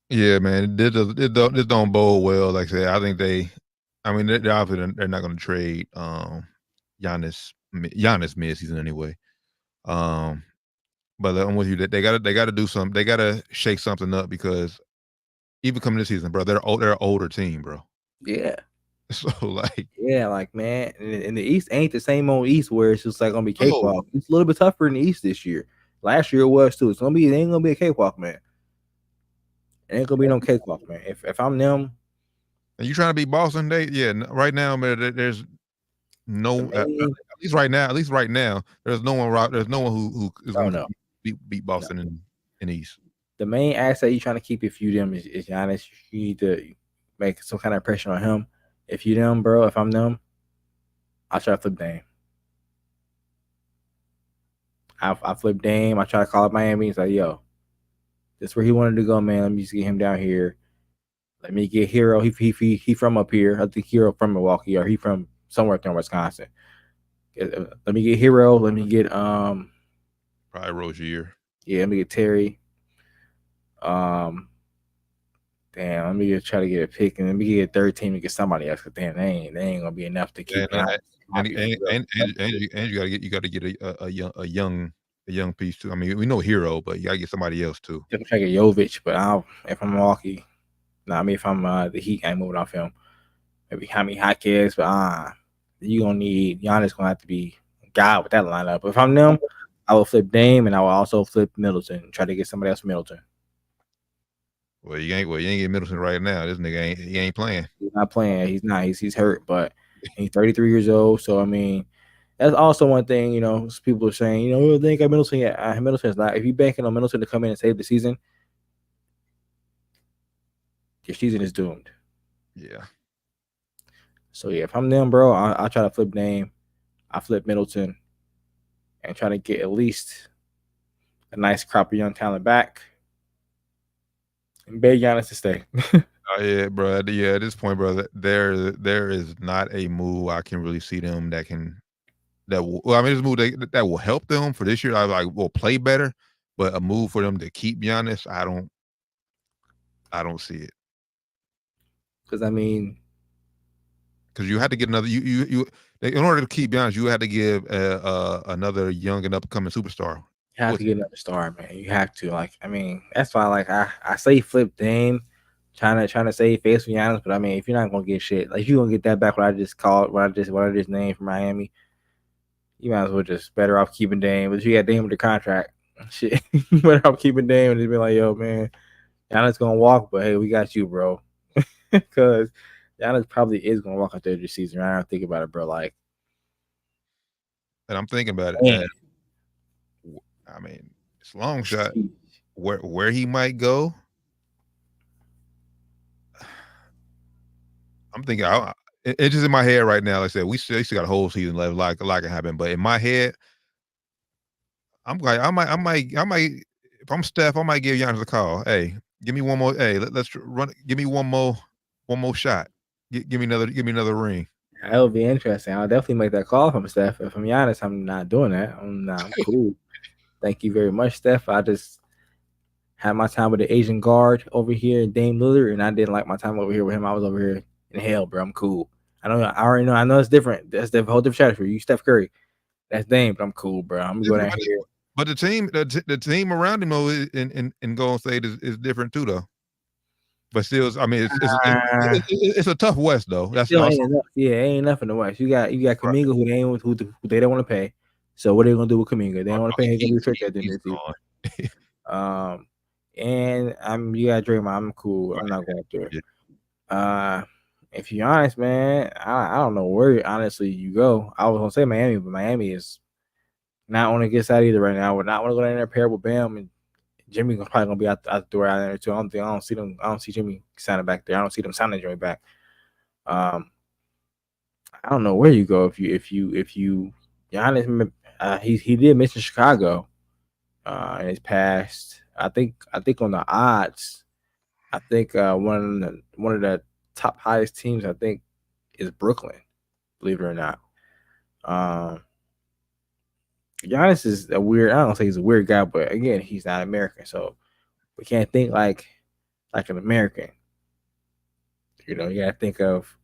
Yeah, man. It don't bode well. Like I said, I think they're obviously they're not going to trade Giannis mid-season anyway. But I'm with you that they got to do something. They got to shake something up because even coming this season, bro, they're an older team, bro. Yeah. So like man, and the East ain't the same old East where it's just like gonna be cakewalk. It's a little bit tougher in the East this year. Last year it was too. It ain't gonna be a cakewalk, man. It ain't gonna be no cakewalk, man. If I'm them, and you trying to beat Boston, right now, man, there's no at least right now, there's no one who is gonna beat Boston in the East. The main asset you trying to keep if you them is Giannis. You need to make some kind of pressure on him. If you them, bro, if I'm them, I'll try to flip Dame. I flip Dame. I try to call up Miami. He's like, yo, this is where he wanted to go, man. Let me just get him down here. Let me get Hero. He from up here. I think Hero from Milwaukee, or he from somewhere up there in Wisconsin. Let me get Hero. Let me get probably Rozier. Yeah, let me get Terry. Damn, let me just try to get a pick, and let me get a third team to get somebody else. Cause damn, they ain't gonna be enough to keep. And you got to get a young piece too. I mean, we know Hero, but you got to get somebody else too. I'm trying to get Jovic, but if I'm Milwaukee, if I'm the Heat, I ain't moving off him. Maybe Jaime Jaquez, but you gonna need Giannis. Gonna have to be a guy with that lineup. But if I'm them, I will flip Dame, and I will also flip Middleton. Try to get somebody else from Middleton. Well, you ain't getting Middleton right now. This nigga ain't playing. He's not playing. He's not. He's hurt, but he's 33 years old. So I mean, that's also one thing. People are saying, they ain't got Middleton yet. Middleton's not. If you banking on Middleton to come in and save the season, your season is doomed. Yeah. So yeah, if I'm them, bro, I'll try to flip Dame. I flip Middleton, and try to get at least a nice crop of young talent back. And beg Giannis to stay. Yeah, bro. Yeah, at this point, bro, there is not a move I can really see them this move that will help them for this year. I will play better, but a move for them to keep Giannis, I don't see it. Because you had to get another in order to keep Giannis, you had to give another young and upcoming superstar. You have to get another star, man. You have to. That's why I say flip Dame, trying to save face for Giannis, but if you're not gonna get shit, if you're gonna get that back what I just named from Miami, you might as well just better off keeping Dame. But if you got Dame with the contract, shit, better off keeping Dame and just be like, yo, man, Giannis gonna walk, but hey, we got you, bro. Because Giannis probably is gonna walk out there this season. I don't think about it, bro. And I'm thinking about it. It's a long shot. Where he might go, I'm thinking. It's just in my head right now. Like I said, we still got a whole season left. Like it happened, but in my head, I'm like, I might. If I'm Steph, I might give Giannis a call. Hey, give me one more. Hey, let's run. Give me one more shot. Give me another ring. That would be interesting. I'll definitely make that call from Steph. If I'm Giannis, I'm not doing that. I'm cool. Thank you very much, Steph. I just had my time with the Asian guard over here, Dame Lillard, and I didn't like my time over here with him. I was over here in hell, bro. I'm cool. I already know. I know it's different. That's the whole different strategy for you, Steph Curry. That's Dame, but I'm cool, bro. I'm going down here. But the team around him though in Golden State is different too, though. But still, I mean, it's a tough West though. That's Still also ain't enough. Yeah, ain't enough in the West. You got Kaminga who they don't want to pay. So what are they gonna do with Kaminga? They don't want to pay. He's gonna be tricked at the end of the season. And you got Draymond. I'm cool. I'm not going through it. If you're honest, man, I don't know where honestly you go. I was gonna say Miami, but Miami is not on a good side either right now. I would not want to go down there pair with Bam and Jimmy. Probably gonna be out the door out there too. I don't see them. I don't see Jimmy signing back there. I don't see them signing Jimmy back. I don't know where you go if you Giannis. He did mention Chicago in his past. I think on the odds, I think one of the top highest teams I think is Brooklyn. Believe it or not, Giannis is a weird. I don't say he's a weird guy, but again, he's not American, so we can't think like an American. You know, you gotta think of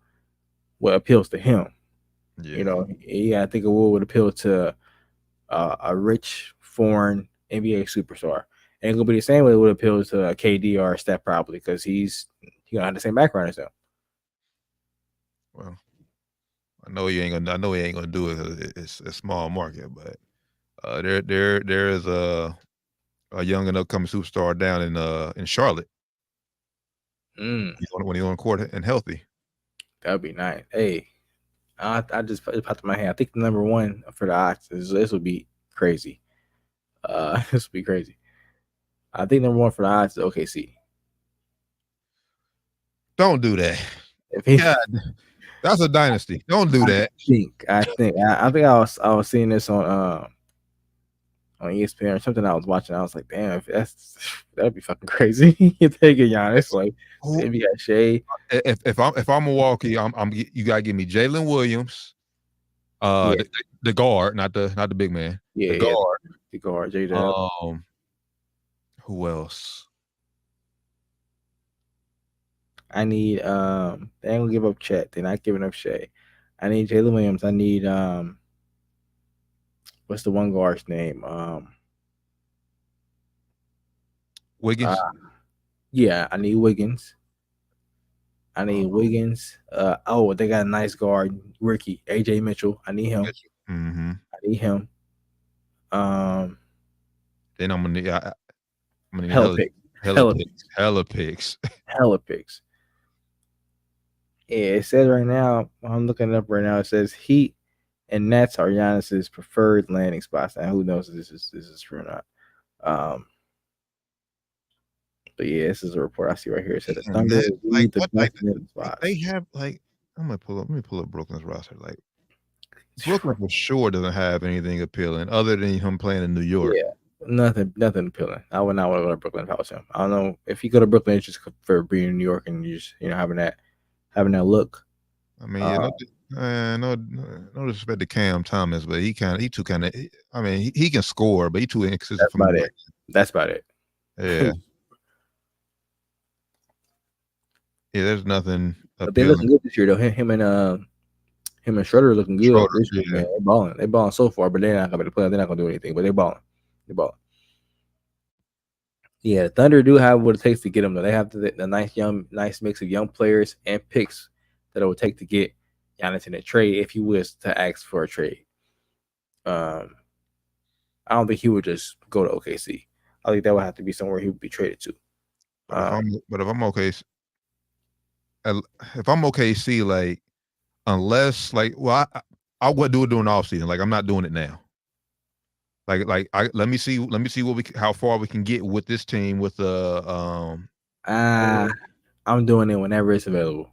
what appeals to him. Yeah. You know, you gotta think of what would appeal to a rich foreign NBA superstar. Ain't gonna be the same way it would appeal to a KD or a Steph probably because he's gonna have the same background as them. Well, I know he ain't gonna do it because it's a small market, but there is a young and upcoming superstar down in Charlotte. When he's on court and healthy. That'd be nice. Hey, I just popped in my head. I think the number one for the odds this would be crazy. This would be crazy. I think number one for the odds is OKC. Don't do that. God, that's a dynasty. Don't do that. I think I was seeing this on ESPN or something. I was watching. I was like, damn, that'd be fucking crazy. You take it, Giannis. Like, if you got Shea. If I'm Milwaukee, you gotta give me Jalen Williams, the guard, not the big man. Yeah, the guard, J-Dub. Who else? I need they ain't gonna give up Chet. They're not giving up Shea. I need Jalen Williams. I need what's the one guard's name? Wiggins. Yeah, I need Wiggins. I need Wiggins. They got a nice guard, rookie, AJ Mitchell. I need him. Mm-hmm. I need him. Then I'm gonna need hella picks. Hella picks. Yeah, it says right now, I'm looking it up right now. It says Heat and Nets are Giannis's preferred landing spots. Now, who knows if this is true or not? But yeah, this is a report I see right here. It said the Thunder lead the best landing spots. They have let me pull up Brooklyn's roster. Like Brooklyn for sure doesn't have anything appealing other than him playing in New York. Yeah, nothing appealing. I would not want to go to Brooklyn if I was him. I don't know if you go to Brooklyn, it's just for being in New York and you just having that look. I mean, no disrespect to Cam Thomas, but he too kind of. I mean, he can score, but he too inconsistent. That's about it. Yeah. Yeah, there's nothing. But they're looking good this year, though. Him and Schroeder are looking good. Man. They're balling so far, but they're not gonna be the player. They're not gonna do anything, but they're balling. Yeah, the Thunder do have what it takes to get them, though. They have the nice mix of young players and picks that it would take to get Giannis in a trade if he was to ask for a trade. I don't think he would just go to OKC. I think that would have to be somewhere he would be traded to. But if I'm OKC, like, unless I would do it during the offseason. Like, I'm not doing it now. Let me see how far we can get with this team with the I'm doing it whenever it's available.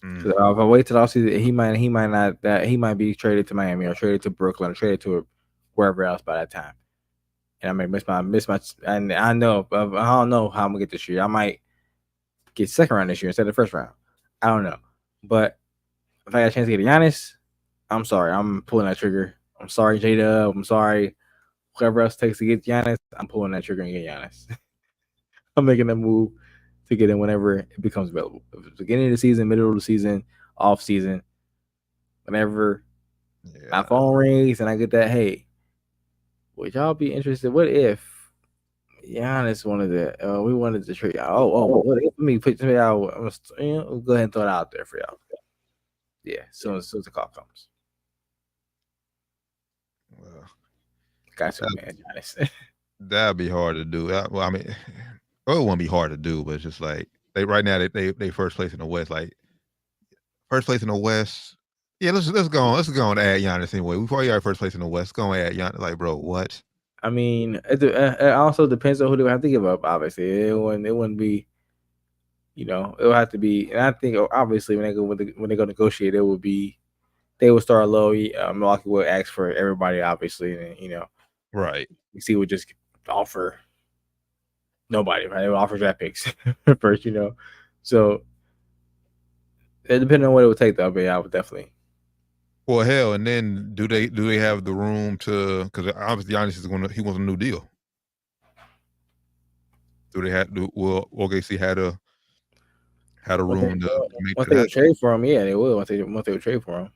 If I wait till offseason, he might be traded to Miami or traded to Brooklyn or traded to wherever else by that time. And I may miss my and I don't know how I'm gonna get this year. I might get second round this year instead of first round. I don't know. But if I got a chance to get Giannis, I'm sorry. I'm pulling that trigger. I'm sorry, J-Dub. I'm sorry. Whoever else takes to get Giannis, I'm pulling that trigger and get Giannis. I'm making that move to get him whenever it becomes available. If it's beginning of the season, middle of the season, off season, whenever my phone rings and I get that, hey, would y'all be interested? What if Giannis wanted to. We wanted to trade. Let me put it out. We'll go ahead and throw it out there for y'all. Yeah, soon as the call comes. Well, Got you, man. Giannis. that'd be hard to do. Well, I mean, it wouldn't be hard to do, but it's just like they right now they first place in the West. Like first place in the West. Yeah, let's go on. Let's go on to add Giannis anyway. We probably are first place in the West. Go and add Giannis. Like, bro, what? I mean, it also depends on who they would have to give up. Obviously, it wouldn't be. It would have to be. And I think obviously when they go negotiate, it would be. They would start low. Milwaukee would ask for everybody, obviously, and Right. DC would just offer nobody. Right? They would offer draft picks first. So it depending on what it would take, though. But yeah, I would definitely. Well, hell, and then do they have the room to? Because obviously Giannis he wants a new deal. Do they have? Will OKC had a room to make Once that they would happen? trade for him, yeah, they would. Once they would trade for him,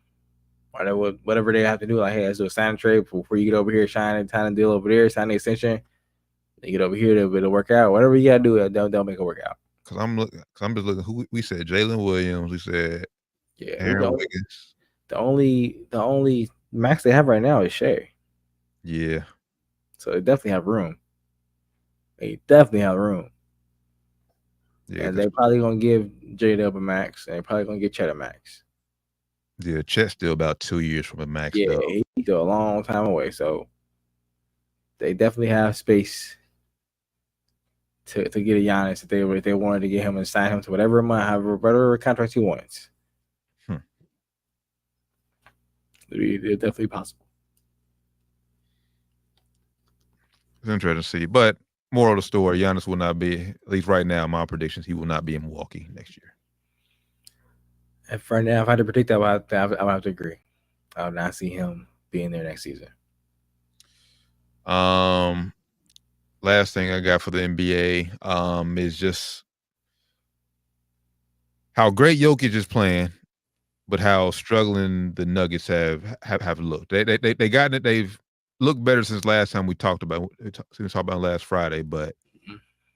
or they would whatever they have to do. Like, hey, let's do a sign and trade before you get over here, sign a deal over there, sign the extension. They get over here, it'll work out. Whatever you gotta do, they'll make it work out. Because I'm just looking. Who we said? Jalen Williams. We said Aaron Wiggins. The only max they have right now is Shea. Yeah. So they definitely have room. They definitely have room. Yeah. And they're probably gonna give J-Dub a max, and they're probably gonna get Chet a max. Yeah, Chet's still about 2 years from a max. Yeah, though. he's still a long time away. So they definitely have space to get a Giannis if they wanted to get him and sign him to whatever contract he wants. It's definitely possible. It's interesting to see. But moral of the story, Giannis will not be, at least right now, my predictions, he will not be in Milwaukee next year. If right now, if I had to predict that, I would have to agree. I would not see him being there next season. Last thing I got for the NBA is just how great Jokic is playing, but how struggling the Nuggets have looked. They've looked better since last time we talked about last Friday, but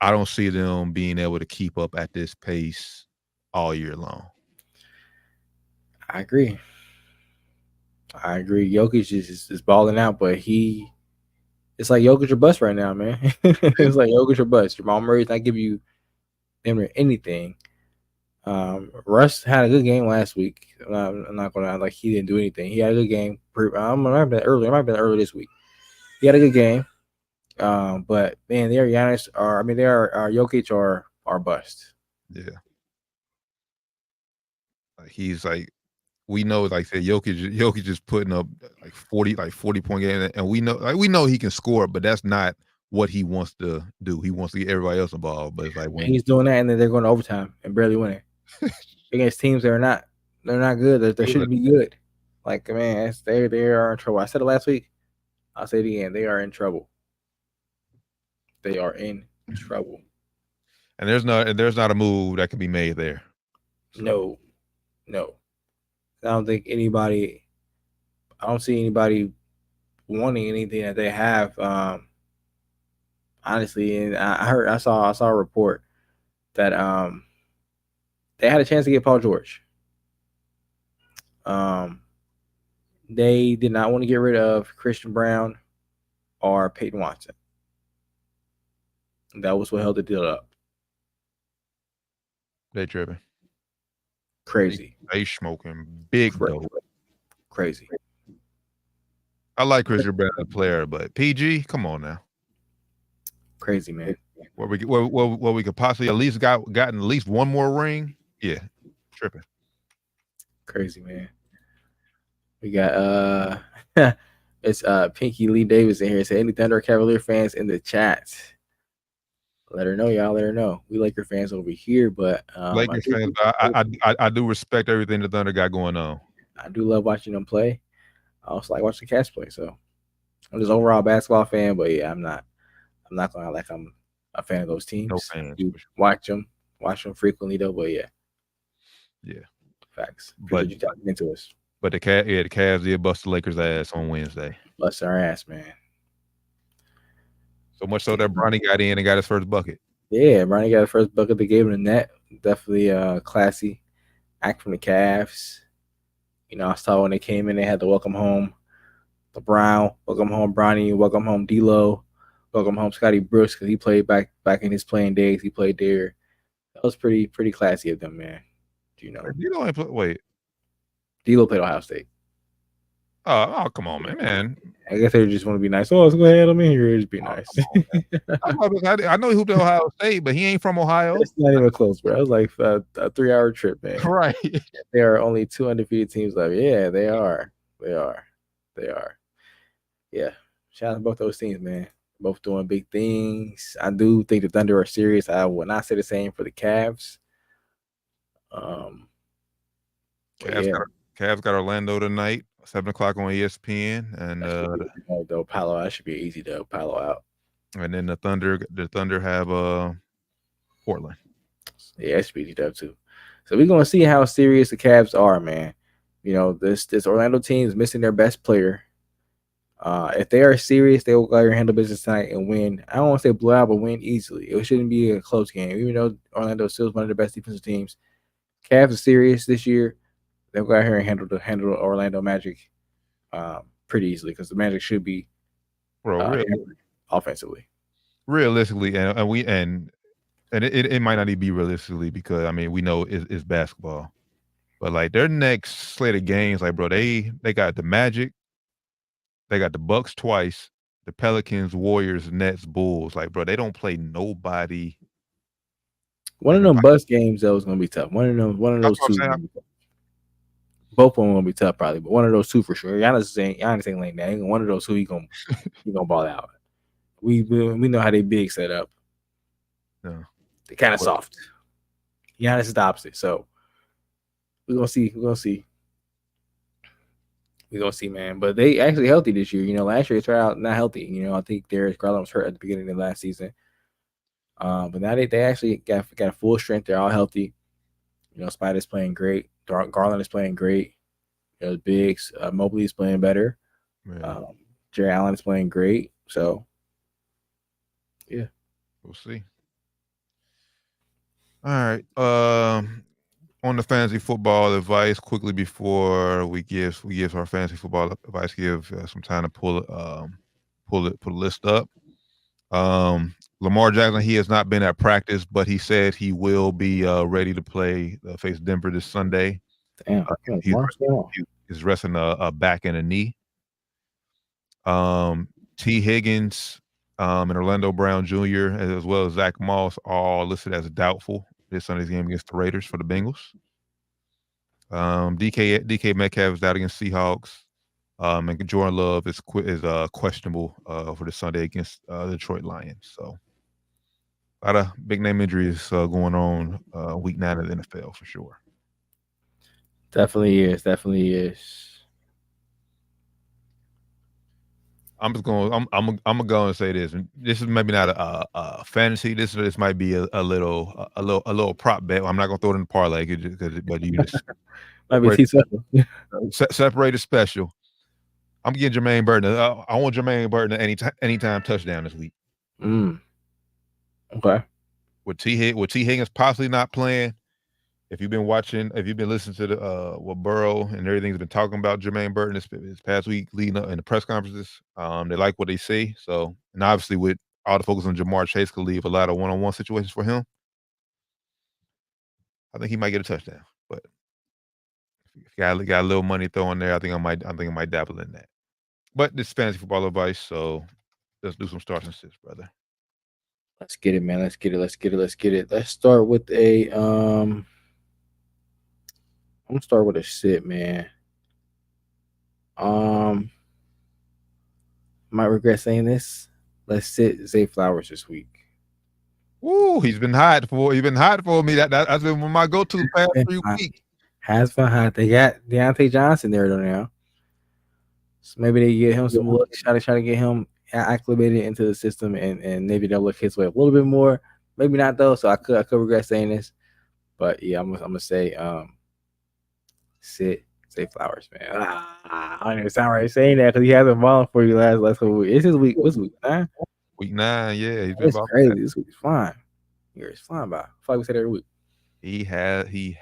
I don't see them being able to keep up at this pace all year long. I agree. Jokic is balling out, but it's like Jokic or bust right now, man. It's like Jokic or bust. Jamal Murray's not giving you anything. Russ had a good game last week. I'm not gonna like he didn't do anything. He had a good game. It might have been early this week. He had a good game. But man, they are Jokic or bust. Yeah. He's like, we know, like I said, Jokic is putting up like 40 point game, and we know he can score, but that's not what he wants to do. He wants to get everybody else involved. But it's like when he's doing that, and then they're going to overtime and barely winning against teams that they're not good. They shouldn't be good. Like, man, they are in trouble. I said it last week. I'll say it again. They are in trouble. They are in trouble. And there's not a move that can be made there. No. I don't think anybody. I don't see anybody wanting anything that they have. Honestly, and I saw a report that they had a chance to get Paul George. They did not want to get rid of Christian Brown or Peyton Watson. That was what held the deal up. They tripping. Crazy. They smoking big dope. Crazy. I like Christian Brown as a player, but PG, come on now. Crazy, man. Where we could possibly at least gotten at least one more ring. Yeah, tripping. Crazy, man. We got it's Pinky Lee Davis in here. Say any Thunder Cavalier fans in the chat. Let her know, y'all. Let her know. We Laker fans over here, but Lakers fans, I do respect everything the Thunder got going on. I do love watching them play. I also like watching the Cats play. So I'm just overall basketball fan, but yeah, I'm not gonna like I'm a fan of those teams. No fans. Watch them frequently though, but yeah, facts. But you talking into us. But the Cavs did bust the Lakers' ass on Wednesday. Bust our ass, man. So much so that Bronny got in and got his first bucket. Yeah, Bronny got the first bucket. They gave him the net. Definitely classy act from the Cavs. You know, I saw when they came in, they had to welcome home LeBron, welcome home Bronny, welcome home D'Lo, welcome home Scotty Brooks because he played back in his playing days. He played there. That was pretty classy of them, man. You know, D'Lo ain't wait. D'Lo played Ohio State. Oh, come on, man. I guess they just want to be nice. Oh, let's go ahead. Let me here. Just be nice. I know he hooped at Ohio State, but he ain't from Ohio. It's not even close, bro. It was like a 3-hour trip, man. Right. There are only 2 undefeated teams left. Yeah, they are. Yeah. Shout out to both those teams, man. Both doing big things. I do think the Thunder are serious. I will not say the same for the Cavs. Cavs got Orlando tonight, 7:00 on ESPN, and though Palo out should be easy though. Palo out, and then the Thunder have Portland. Yeah, it should be easy though too. So we're gonna see how serious the Cavs are, man. You know, this Orlando team is missing their best player. If they are serious, they will go out and handle business tonight and win. I don't want to say blow out, but win easily. It shouldn't be a close game, even though Orlando still is one of the best defensive teams. Cavs are serious this year. They'll go out here and handle the Orlando Magic pretty easily because the Magic should be offensively. Realistically, and it might not even be realistically because I mean we know it's basketball, but like their next slate of games, like bro, they got the Magic, they got the Bucks twice, the Pelicans, Warriors, Nets, Bulls. Like bro, they don't play nobody. One of them Bucks games though is gonna be tough. One of those two. Both of them gonna be tough probably, but one of those two for sure. Giannis ain't like that. One of those two he gonna ball out. We know how they big set up. Yeah. They kind of soft. Giannis is the opposite. So we're gonna see. We're gonna see, man. But they actually healthy this year. You know, last year they started out not healthy. You know, I think Darius Garland was hurt at the beginning of last season. But now they actually got a full strength. They're all healthy. You know, Spider's playing great. Garland is playing great. You know, the bigs. Mobley is playing better. Jerry Allen is playing great. So, yeah, we'll see. All right. On the fantasy football advice, quickly before we give our fantasy football advice, give some time to pull the list up. Lamar Jackson, he has not been at practice, but he said he will be ready to play face Denver this Sunday. Damn, he's resting a back and a knee. T. Higgins and Orlando Brown Jr. as well as Zach Moss all listed as doubtful this Sunday's game against the Raiders for the Bengals. DK Metcalf is out against Seahawks. And Jordan Love is questionable for the Sunday against the Detroit Lions. So a lot of big name injuries going on week 9 of the NFL for sure. Definitely is. I'm gonna go and say this. This is maybe not a fantasy. This might be a little prop bet. I'm not gonna throw it in the parlay but you just might be too special. Separated special. I'm getting Jermaine Burton. I want Jermaine Burton anytime touchdown this week. Okay. With T Higgins possibly not playing, if you've been listening to the what Burrow and everything's been talking about Jermaine Burton this past week leading up in the press conferences, they like what they see. So, and obviously with all the focus on Jamar Chase could leave a lot of one-on-one situations for him. I think he might get a touchdown, but if you got a little money thrown there, I think I might dabble in that. But this is fantasy football advice, so let's do some starts and sits, brother. Let's get it, man. Let's get it. Let's start with a I'm gonna start with a sit, man. Might regret saying this. Let's sit Zay Flowers this week. Ooh, he's been hot for me. That's been one of my go-to past 3 weeks. Has been hot. They got Deontay Johnson there though now. So maybe they get him some looks, try to get him acclimated into the system, and maybe they'll look his way a little bit more. Maybe not though. So I could regret saying this, but yeah, I'm gonna say sit Zay Flowers, man. I don't even sound right saying that because he hasn't balling for you last couple weeks. It's his week. What's week 9? Week 9, yeah, he's been That's balling. crazy. This week's flying. Year's flying by. I feel like we say that every week. He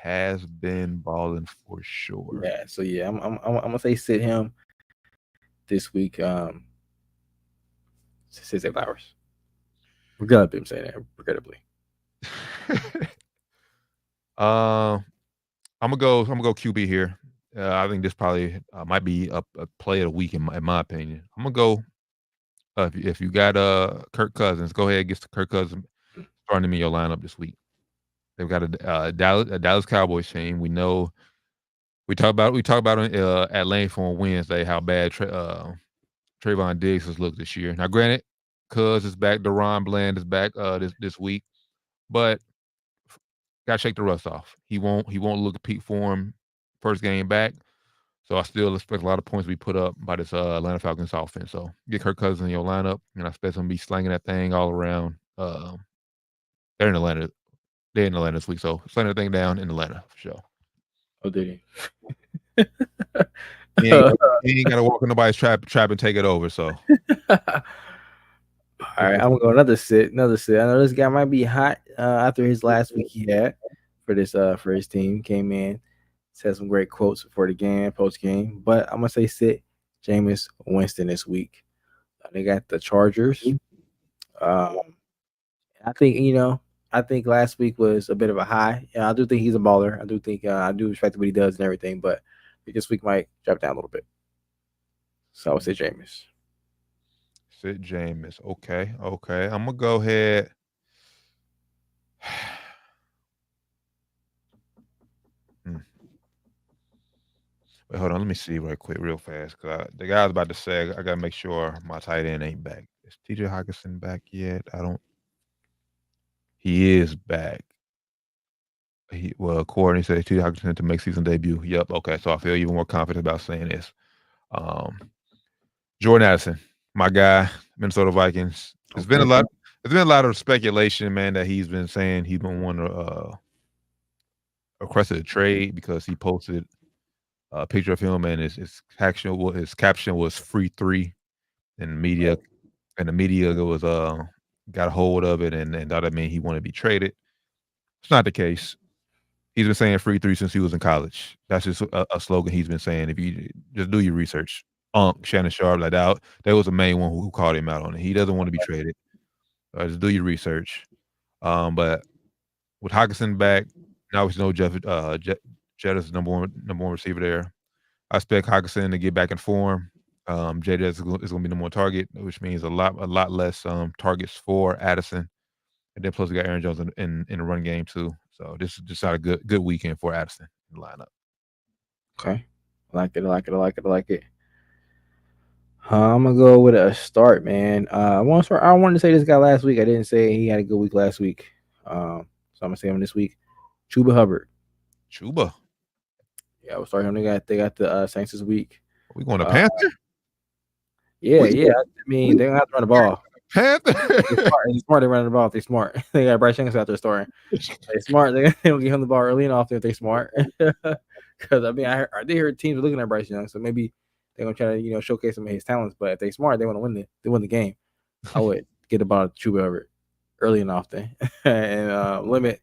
has been balling for sure. Yeah. So yeah, I'm gonna say sit him this week. 6 8 hours. Regrettably, I'm saying that. Regrettably. I'm gonna go QB here. I think this probably might be a play of the week in my opinion. I'm gonna go. If you got Kirk Cousins, go ahead and get Kirk Cousins starting him in your lineup this week. They've got a Dallas Cowboys team. We know we talked about it at length on Wednesday how bad Trayvon Diggs has looked this year. Now, granted, Cuz is back, Deron Bland is back this week, but gotta shake the rust off. He won't look at peak form first game back. So I still expect a lot of points to be put up by this Atlanta Falcons offense. So get Kirk Cousins in your lineup, and I expect him to be slinging that thing all around. They're in Atlanta. They're in Atlanta this week, so sling that thing down in Atlanta for sure. Oh, did he? He ain't got to walk in nobody's trap and take it over. So, all right, I'm gonna go another sit. I know this guy might be hot after his last week he had for his team. Came in, said some great quotes before the game, post game. But I'm gonna say sit Jameis Winston this week. They got the Chargers. I think last week was a bit of a high. I do think he's a baller. I do think I do respect what he does and everything, but this week might drop down a little bit. So I would say Jameis. sit Jameis. Okay. I'm gonna go ahead. Wait, hold on. Let me see right quick, real fast, because the guy was about to say I gotta make sure my tight end ain't back. Is T.J. Hockenson back yet? He is back. Courtney said T.J. Hockenson to make season debut. Yep. Okay. So I feel even more confident about saying this. Jordan Addison, my guy, Minnesota Vikings. There's been a lot of speculation, man, that he's been saying he's been wanting to requested a trade because he posted a picture of him and his caption was free 3, and the media was got a hold of it and thought that meant he wanted to be traded. It's not the case. He's been saying free 3 since he was in college. That's just a slogan he's been saying. If you just do your research, Shannon Sharp, like that was the main one who called him out on it. He doesn't want to be traded. Just do your research. But with Hockenson back, now we know Jett is number one receiver there. I expect Hockenson to get back in form. Jett is going to be the more target, which means a lot less targets for Addison. And then plus we got Aaron Jones in the run game too. So this is just not a good weekend for Addison in the lineup. Okay. I like it. I'm gonna go with a start, man. I wanted to say this guy last week. I didn't say he had a good week last week. So I'm gonna say him this week. Chuba Hubbard. Chuba. Yeah, we'll start him. They got the Saints this week. Are we going to Panther? Yeah. I mean, they're gonna have to run the ball. Panther. They're smart. They're running the ball. They're smart. They got Bryce Young out there starting. They're smart. They'll give him the ball early and often if they're smart. Because I mean, I heard teams are looking at Bryce Young, so maybe they're gonna try to showcase some of his talents. But if they're smart, they want to win the game. I would get the ball to Chuba Hubbard early and often, and limit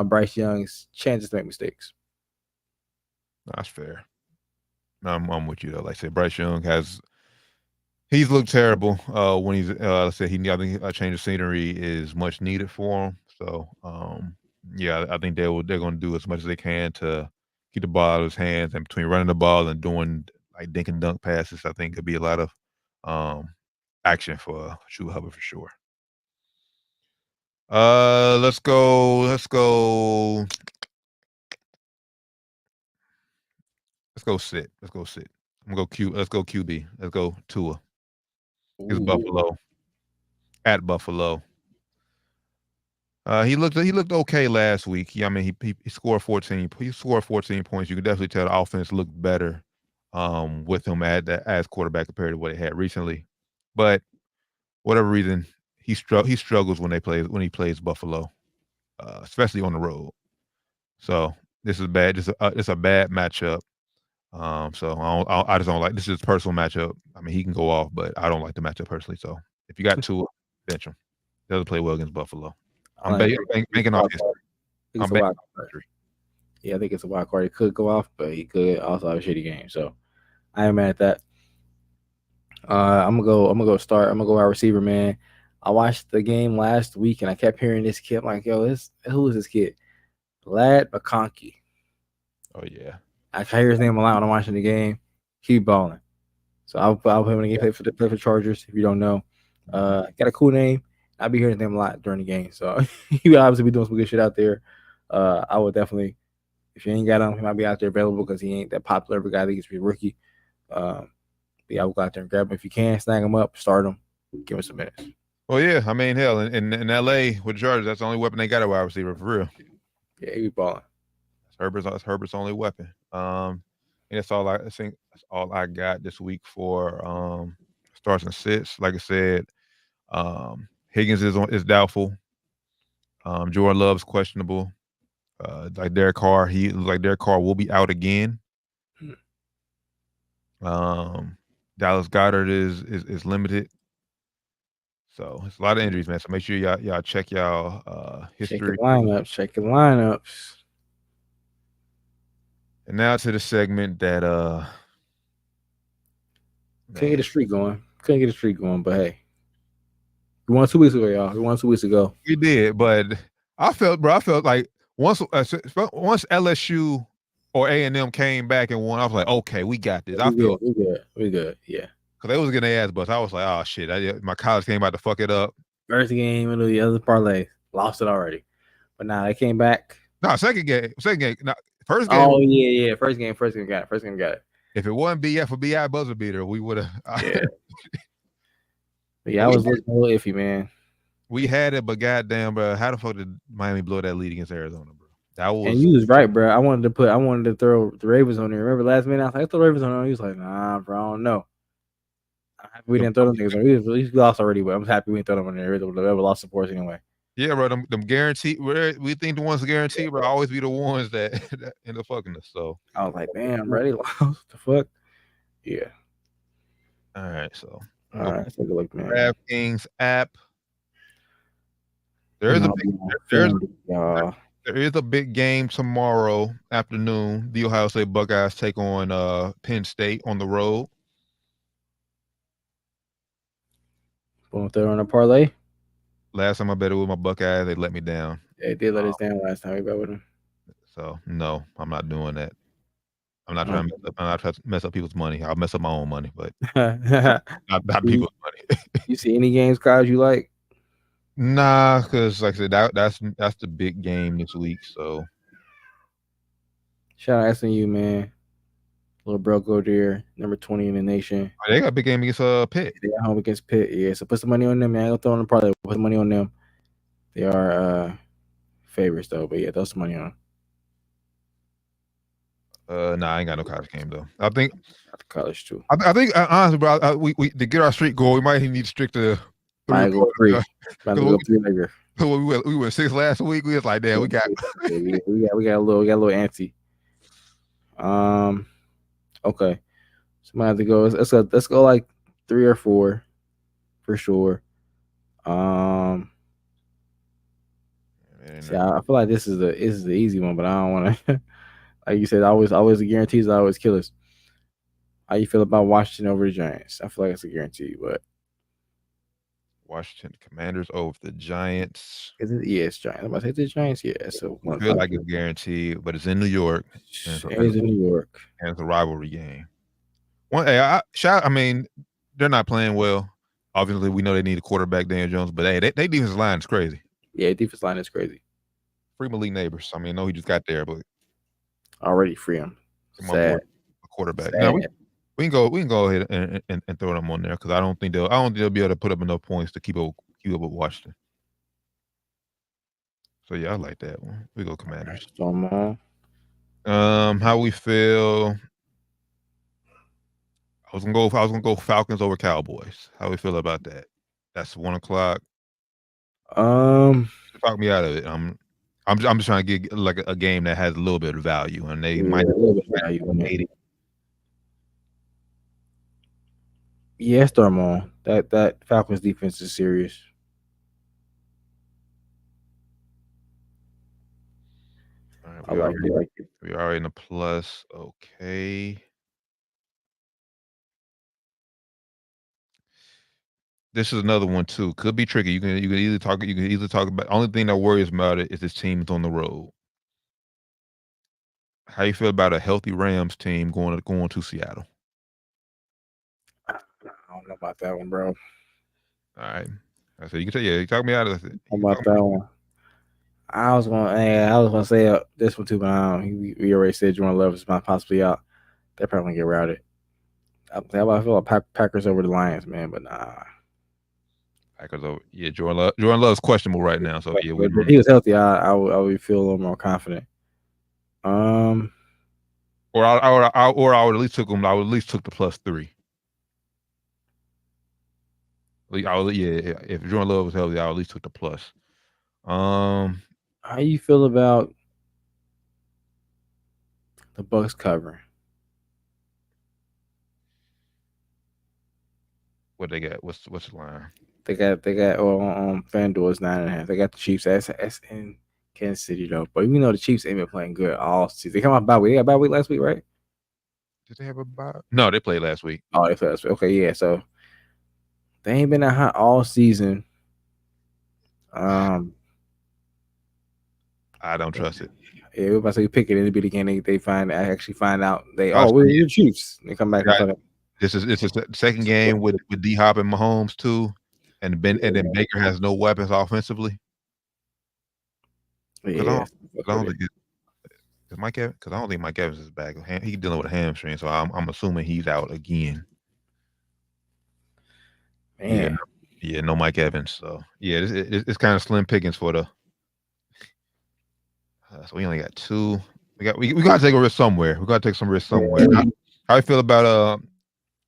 Bryce Young's chances to make mistakes. That's fair. I'm with you though. Like I said, Bryce Young he's looked terrible when he's let's say I think a change of scenery is much needed for him. So yeah, I think they're going to do as much as they can to keep the ball out of his hands, and between running the ball and doing like dink and dunk passes, I think could be a lot of action for Chuba Hubbard for sure. Let's go. Let's go sit. I'm gonna go Let's go QB. Let's go Tua. It's Buffalo. At Buffalo. He looked okay last week. I mean, he scored 14. He scored 14 points. You can definitely tell the offense looked better with him as quarterback compared to what it had recently. But whatever reason, he struggles when he plays Buffalo, especially on the road. So this is bad. It's a bad matchup. So I just don't like this. Is a personal matchup. I mean, he can go off, but I don't like the matchup personally. So if you got Tua, Bench him. Doesn't play well against Buffalo. I I'm think banking off history. it's a wild card. Yeah, I think it's a wild card. It could go off, but he could also have a shitty game. So I am mad at that. I'm gonna go start. I'm gonna go wide receiver, man. I watched the game last week and I kept hearing this kid. I'm like, yo, who is this kid? Lad McConkey. Oh yeah. I hear his name a lot when I'm watching the game. Keep balling. So I'll put him in the game play for Chargers. If you don't know, got a cool name. I'll be hearing his name a lot during the game. So he will obviously be doing some good shit out there. I would definitely, if you ain't got him, he might be out there available because he ain't that popular of a guy. I think he's a rookie. Yeah, I will go out there and grab him if you can. Snag him up, start him, give him some minutes. Well, yeah. I mean, hell, in LA with the Chargers, that's the only weapon they got at wide receiver for real. Yeah, he be balling. That's Herbert's only weapon. And that's all I think. That's all I got this week for starts and sits. Like I said, Higgins is doubtful. Jordan Love's questionable. Like Derek Carr, Derek Carr will be out again. Dallas Goedert is limited. So it's a lot of injuries, man. So make sure y'all check y'all history. Check your lineups. And now to the segment that couldn't get a streak going, but hey. We won 2 weeks ago, y'all. We did, but I felt like once LSU or A&M came back and won, I was like, okay, we got this. We good. Yeah. Because they was getting their ass bust. I was like, oh shit, my college game about to fuck it up. First game into the other parlay, lost it already. But now they came back. No, second game. No, first game. Oh yeah. First game got it. If it wasn't BF or BI buzzer beater, we would have. Yeah. Yeah, I was looking a little iffy, man. We had it, but goddamn, bro, how the fuck did Miami blow that lead against Arizona, bro? And you was right, bro. I wanted to throw the Ravens on there. Remember last minute, I was like, I throw the Ravens on there. He was like, nah, bro, I don't know. I'm happy we didn't throw them things. We lost already, but I'm happy we didn't throw them on there. We lost support anyway. Yeah, bro. Them guaranteed. We think the ones guaranteed, bro, always be the ones that end up fucking us. So I was like, damn, bro, they lost. The fuck? Yeah. All right, so. All right, take a look, man. DraftKings app. There is a big game tomorrow afternoon. The Ohio State Buckeyes take on Penn State on the road. Both there on a parlay. Last time I bet it with my Buckeyes, they let me down. Yeah, they did let us down last time we bet with them. So no, I'm not doing that. I'm not trying to mess up people's money. I'll mess up my own money, but not people's money. You see any games, guys, you like? Nah, because like I said, that's the big game this week. So shout out SMU, man. Little bro go there, number 20 in the nation. They got a big game against Pitt. They got home against Pitt, yeah. So put some money on them, man. I'll throw on them probably. Put some money on them. They are favorites though, but yeah, throw some money on them. Nah, I ain't got no college game though. I think college too. I think honestly, bro, we to get our streak goal, we might need to stick to 3. Might go 3. Might go 3-legger. We went 6 last week. We was like, damn, we got we got a little antsy. Okay. So might have to go. Let's go like 3 or 4 for sure. See, I feel like this is the easy one, but I don't want to. Like you said, always the guarantees always kill us. How you feel about Washington over the Giants? I feel like it's a guarantee, but Washington Commanders over the Giants. It's Giants. I'm about to say the Giants. Yeah, so I feel like it's guaranteed, but it's in New York. It's in New York, and it's a rivalry game. I mean, they're not playing well. Obviously, we know they need a quarterback, Daniel Jones, but hey, they defensive line is crazy. Yeah, defensive line is crazy. Free Malik Neighbors. I mean, I know he just got there, but already free him. Sad. Quarterback. Sad. Now we can go ahead and throw them on there because I don't think they'll be able to put up enough points to keep up with Washington. So yeah, I like that one. We go Commanders. How we feel? I was gonna go Falcons over Cowboys. How we feel about that? That's 1:00. Talk me out of it. I'm just trying to get like a game that has a little bit of value, and they might have a little bit of value. 80. Yeah, throw them on. That Falcons defense is serious. I like it. We already in the plus. Okay. This is another one too. Could be tricky. You can either talk about. Only thing that worries about it is this team is on the road. How you feel about a healthy Rams team going to Seattle? I don't know about that one, bro. All right. I said you can tell. Yeah, you talk me out of it. How about that one? I was gonna say this one too, but we already said Jordan Love is not possibly out. They're probably gonna get routed. I feel like Packers over the Lions, man, but nah. Packers over. Yeah, Jordan Love's questionable right now. So yeah, if he was healthy, I would feel a little more confident. Or I would at least took him. I would at least took the +3. If Jordan Love was healthy, I would at least took the plus. How you feel about the Bucks covering? What they got? What's the line? They got on FanDuel is 9.5. They got the Chiefs. That's in Kansas City though. But we know the Chiefs ain't been playing good all season. They come out bye week. They got bye week last week, right? Did they have a bye? No, they played last week. Oh, they played last week. Okay, yeah. So they ain't been that hot all season. I don't trust it. Yeah, we're about to say pick it in the beginning. They actually find out we're the Chiefs. They come back. This is the second game with D Hop and Mahomes too, and then Baker has no weapons offensively. Yeah, I don't think Mike Evans, because I don't think Mike Evans is back. He's dealing with a hamstring, so I'm assuming he's out again. Man. Yeah, no Mike Evans. So yeah, it's kind of slim pickings for the. So we only got 2. We gotta take a risk somewhere. We gotta take some risk somewhere. How you feel about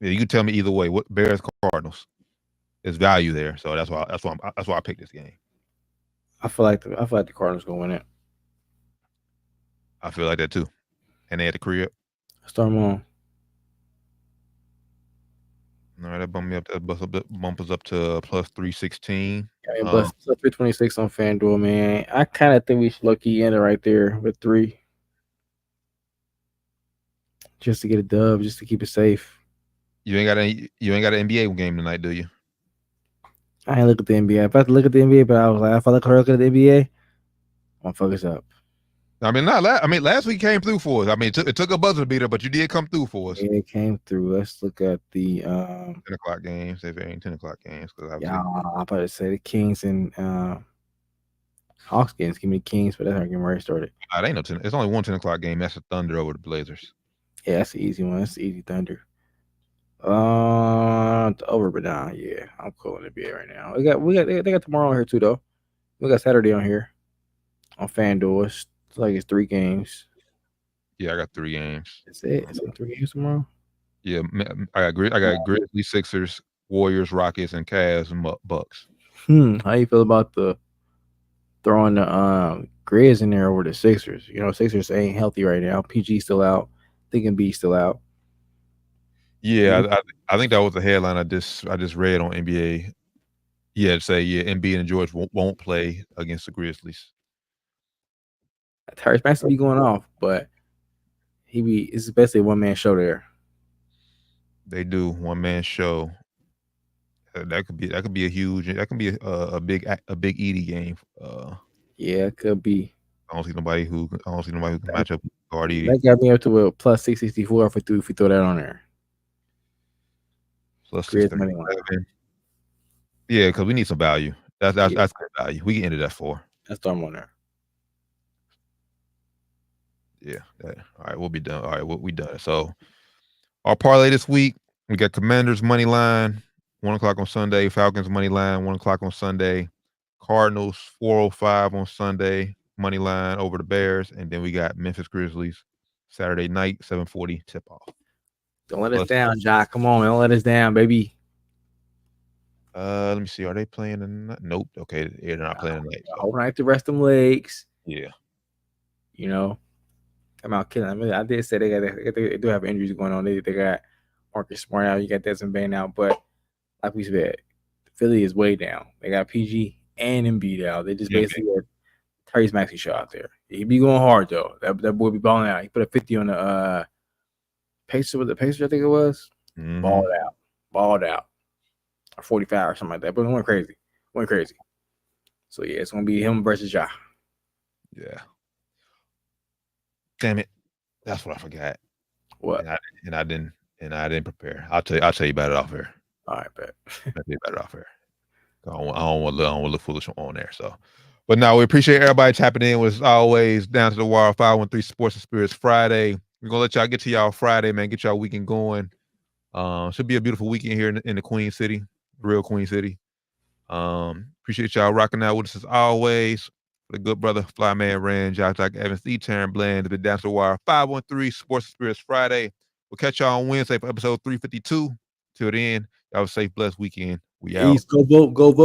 Yeah, you can tell me either way. What Bears Cardinals? There's value there, so that's why I picked this game. I feel like the Cardinals gonna win it. I feel like that too, and they had the crib. Start them on. All right, that bumped me up. That bump us up to +316. Plus 326 on FanDuel, man. I kind of think we should low key end it right there with 3, just to get a dub, just to keep it safe. You ain't got an NBA game tonight, do you? I ain't look at the NBA. I about to look at the NBA, but I was like, if I look at the NBA, I'm gonna focus up. I mean, last week came through for us. I mean, it took a buzzer beater, but you did come through for us. Yeah, it came through. Let's look at the 10 o'clock games. They're varying 10 o'clock games. Yeah, I'm about to say the Kings and Hawks games. Give me the Kings, but that's not getting already started. It ain't no 10. It's only one 10 o'clock game. That's the Thunder over the Blazers. Yeah, that's the easy one. That's the easy Thunder. The over, but nah, yeah, I'm cool in the NBA right now. They got tomorrow on here too, though. We got Saturday on here on FanDuel. It's like it's 3 games. Yeah, I got 3 games. That's it. It's 3 games tomorrow. Yeah, I got Grizzlies, Sixers, Warriors, Rockets, and Cavs and Bucks. How you feel about the throwing the Grizz in there over the Sixers? You know, Sixers ain't healthy right now. PG still out. Thinking B still out. Yeah, I think that was the headline I just read on NBA. Yeah, Embiid and George won't play against the Grizzlies. Tyrese Maxey be going off, but it's basically a one-man show there. They do one-man show. That could be a huge. That could be a big Edie game. Yeah, it could be. I don't see nobody who can match up with guard Edie. That got me up to a plus 664 if we throw that on there. Plus 637. Yeah, because we need some value. That's good value. We can end it at 4. That's throw them on there. Yeah. All right, we'll be done. All right, we done. So our parlay this week, we got Commanders money line, 1 o'clock on Sunday. Falcons money line, 1 o'clock on Sunday. Cardinals 405 on Sunday money line over the Bears, and then we got Memphis Grizzlies Saturday night 7:40 tip off. Don't let us down, Jock. Come on, don't let us down, baby. Let me see. Are they playing tonight? Nope. Okay, they're not playing tonight. All right to rest them legs. Yeah. You know, I'm out killing. I mean, I did say they do have injuries going on. They got Marcus Smart out. You got Desmond Bain out, but like we said, Philly is way down. They got PG and Embiid out. They just basically had Tyrese Maxey show out there. He be going hard though. That boy be balling out. He put a 50 on the Pacers with the Pacers, I think it was. Mhm. Balled out. Or 45 or something like that. But it went crazy. So yeah, it's gonna be him versus Ja. Yeah. Damn it. That's what I forgot. What? And I didn't prepare. I'll tell you about it off here. All right, bet. I'll tell you about it off here. I don't want to look foolish on there. So, but no, we appreciate everybody tapping in. As always, Down to the Wire 513 Sports and Spirits Friday. We're gonna let y'all get to y'all Friday, man. Get y'all weekend going. Should be a beautiful weekend here in the Queen City, real Queen City. Appreciate y'all rocking out with us as always. The good brother, Flyman Rand, Josh Evans, Taryn Bland, the Down to the Wire 513 Sports and Spirits Friday. We'll catch y'all on Wednesday for episode 352. Till then, y'all have a safe, blessed weekend. We out. Go vote.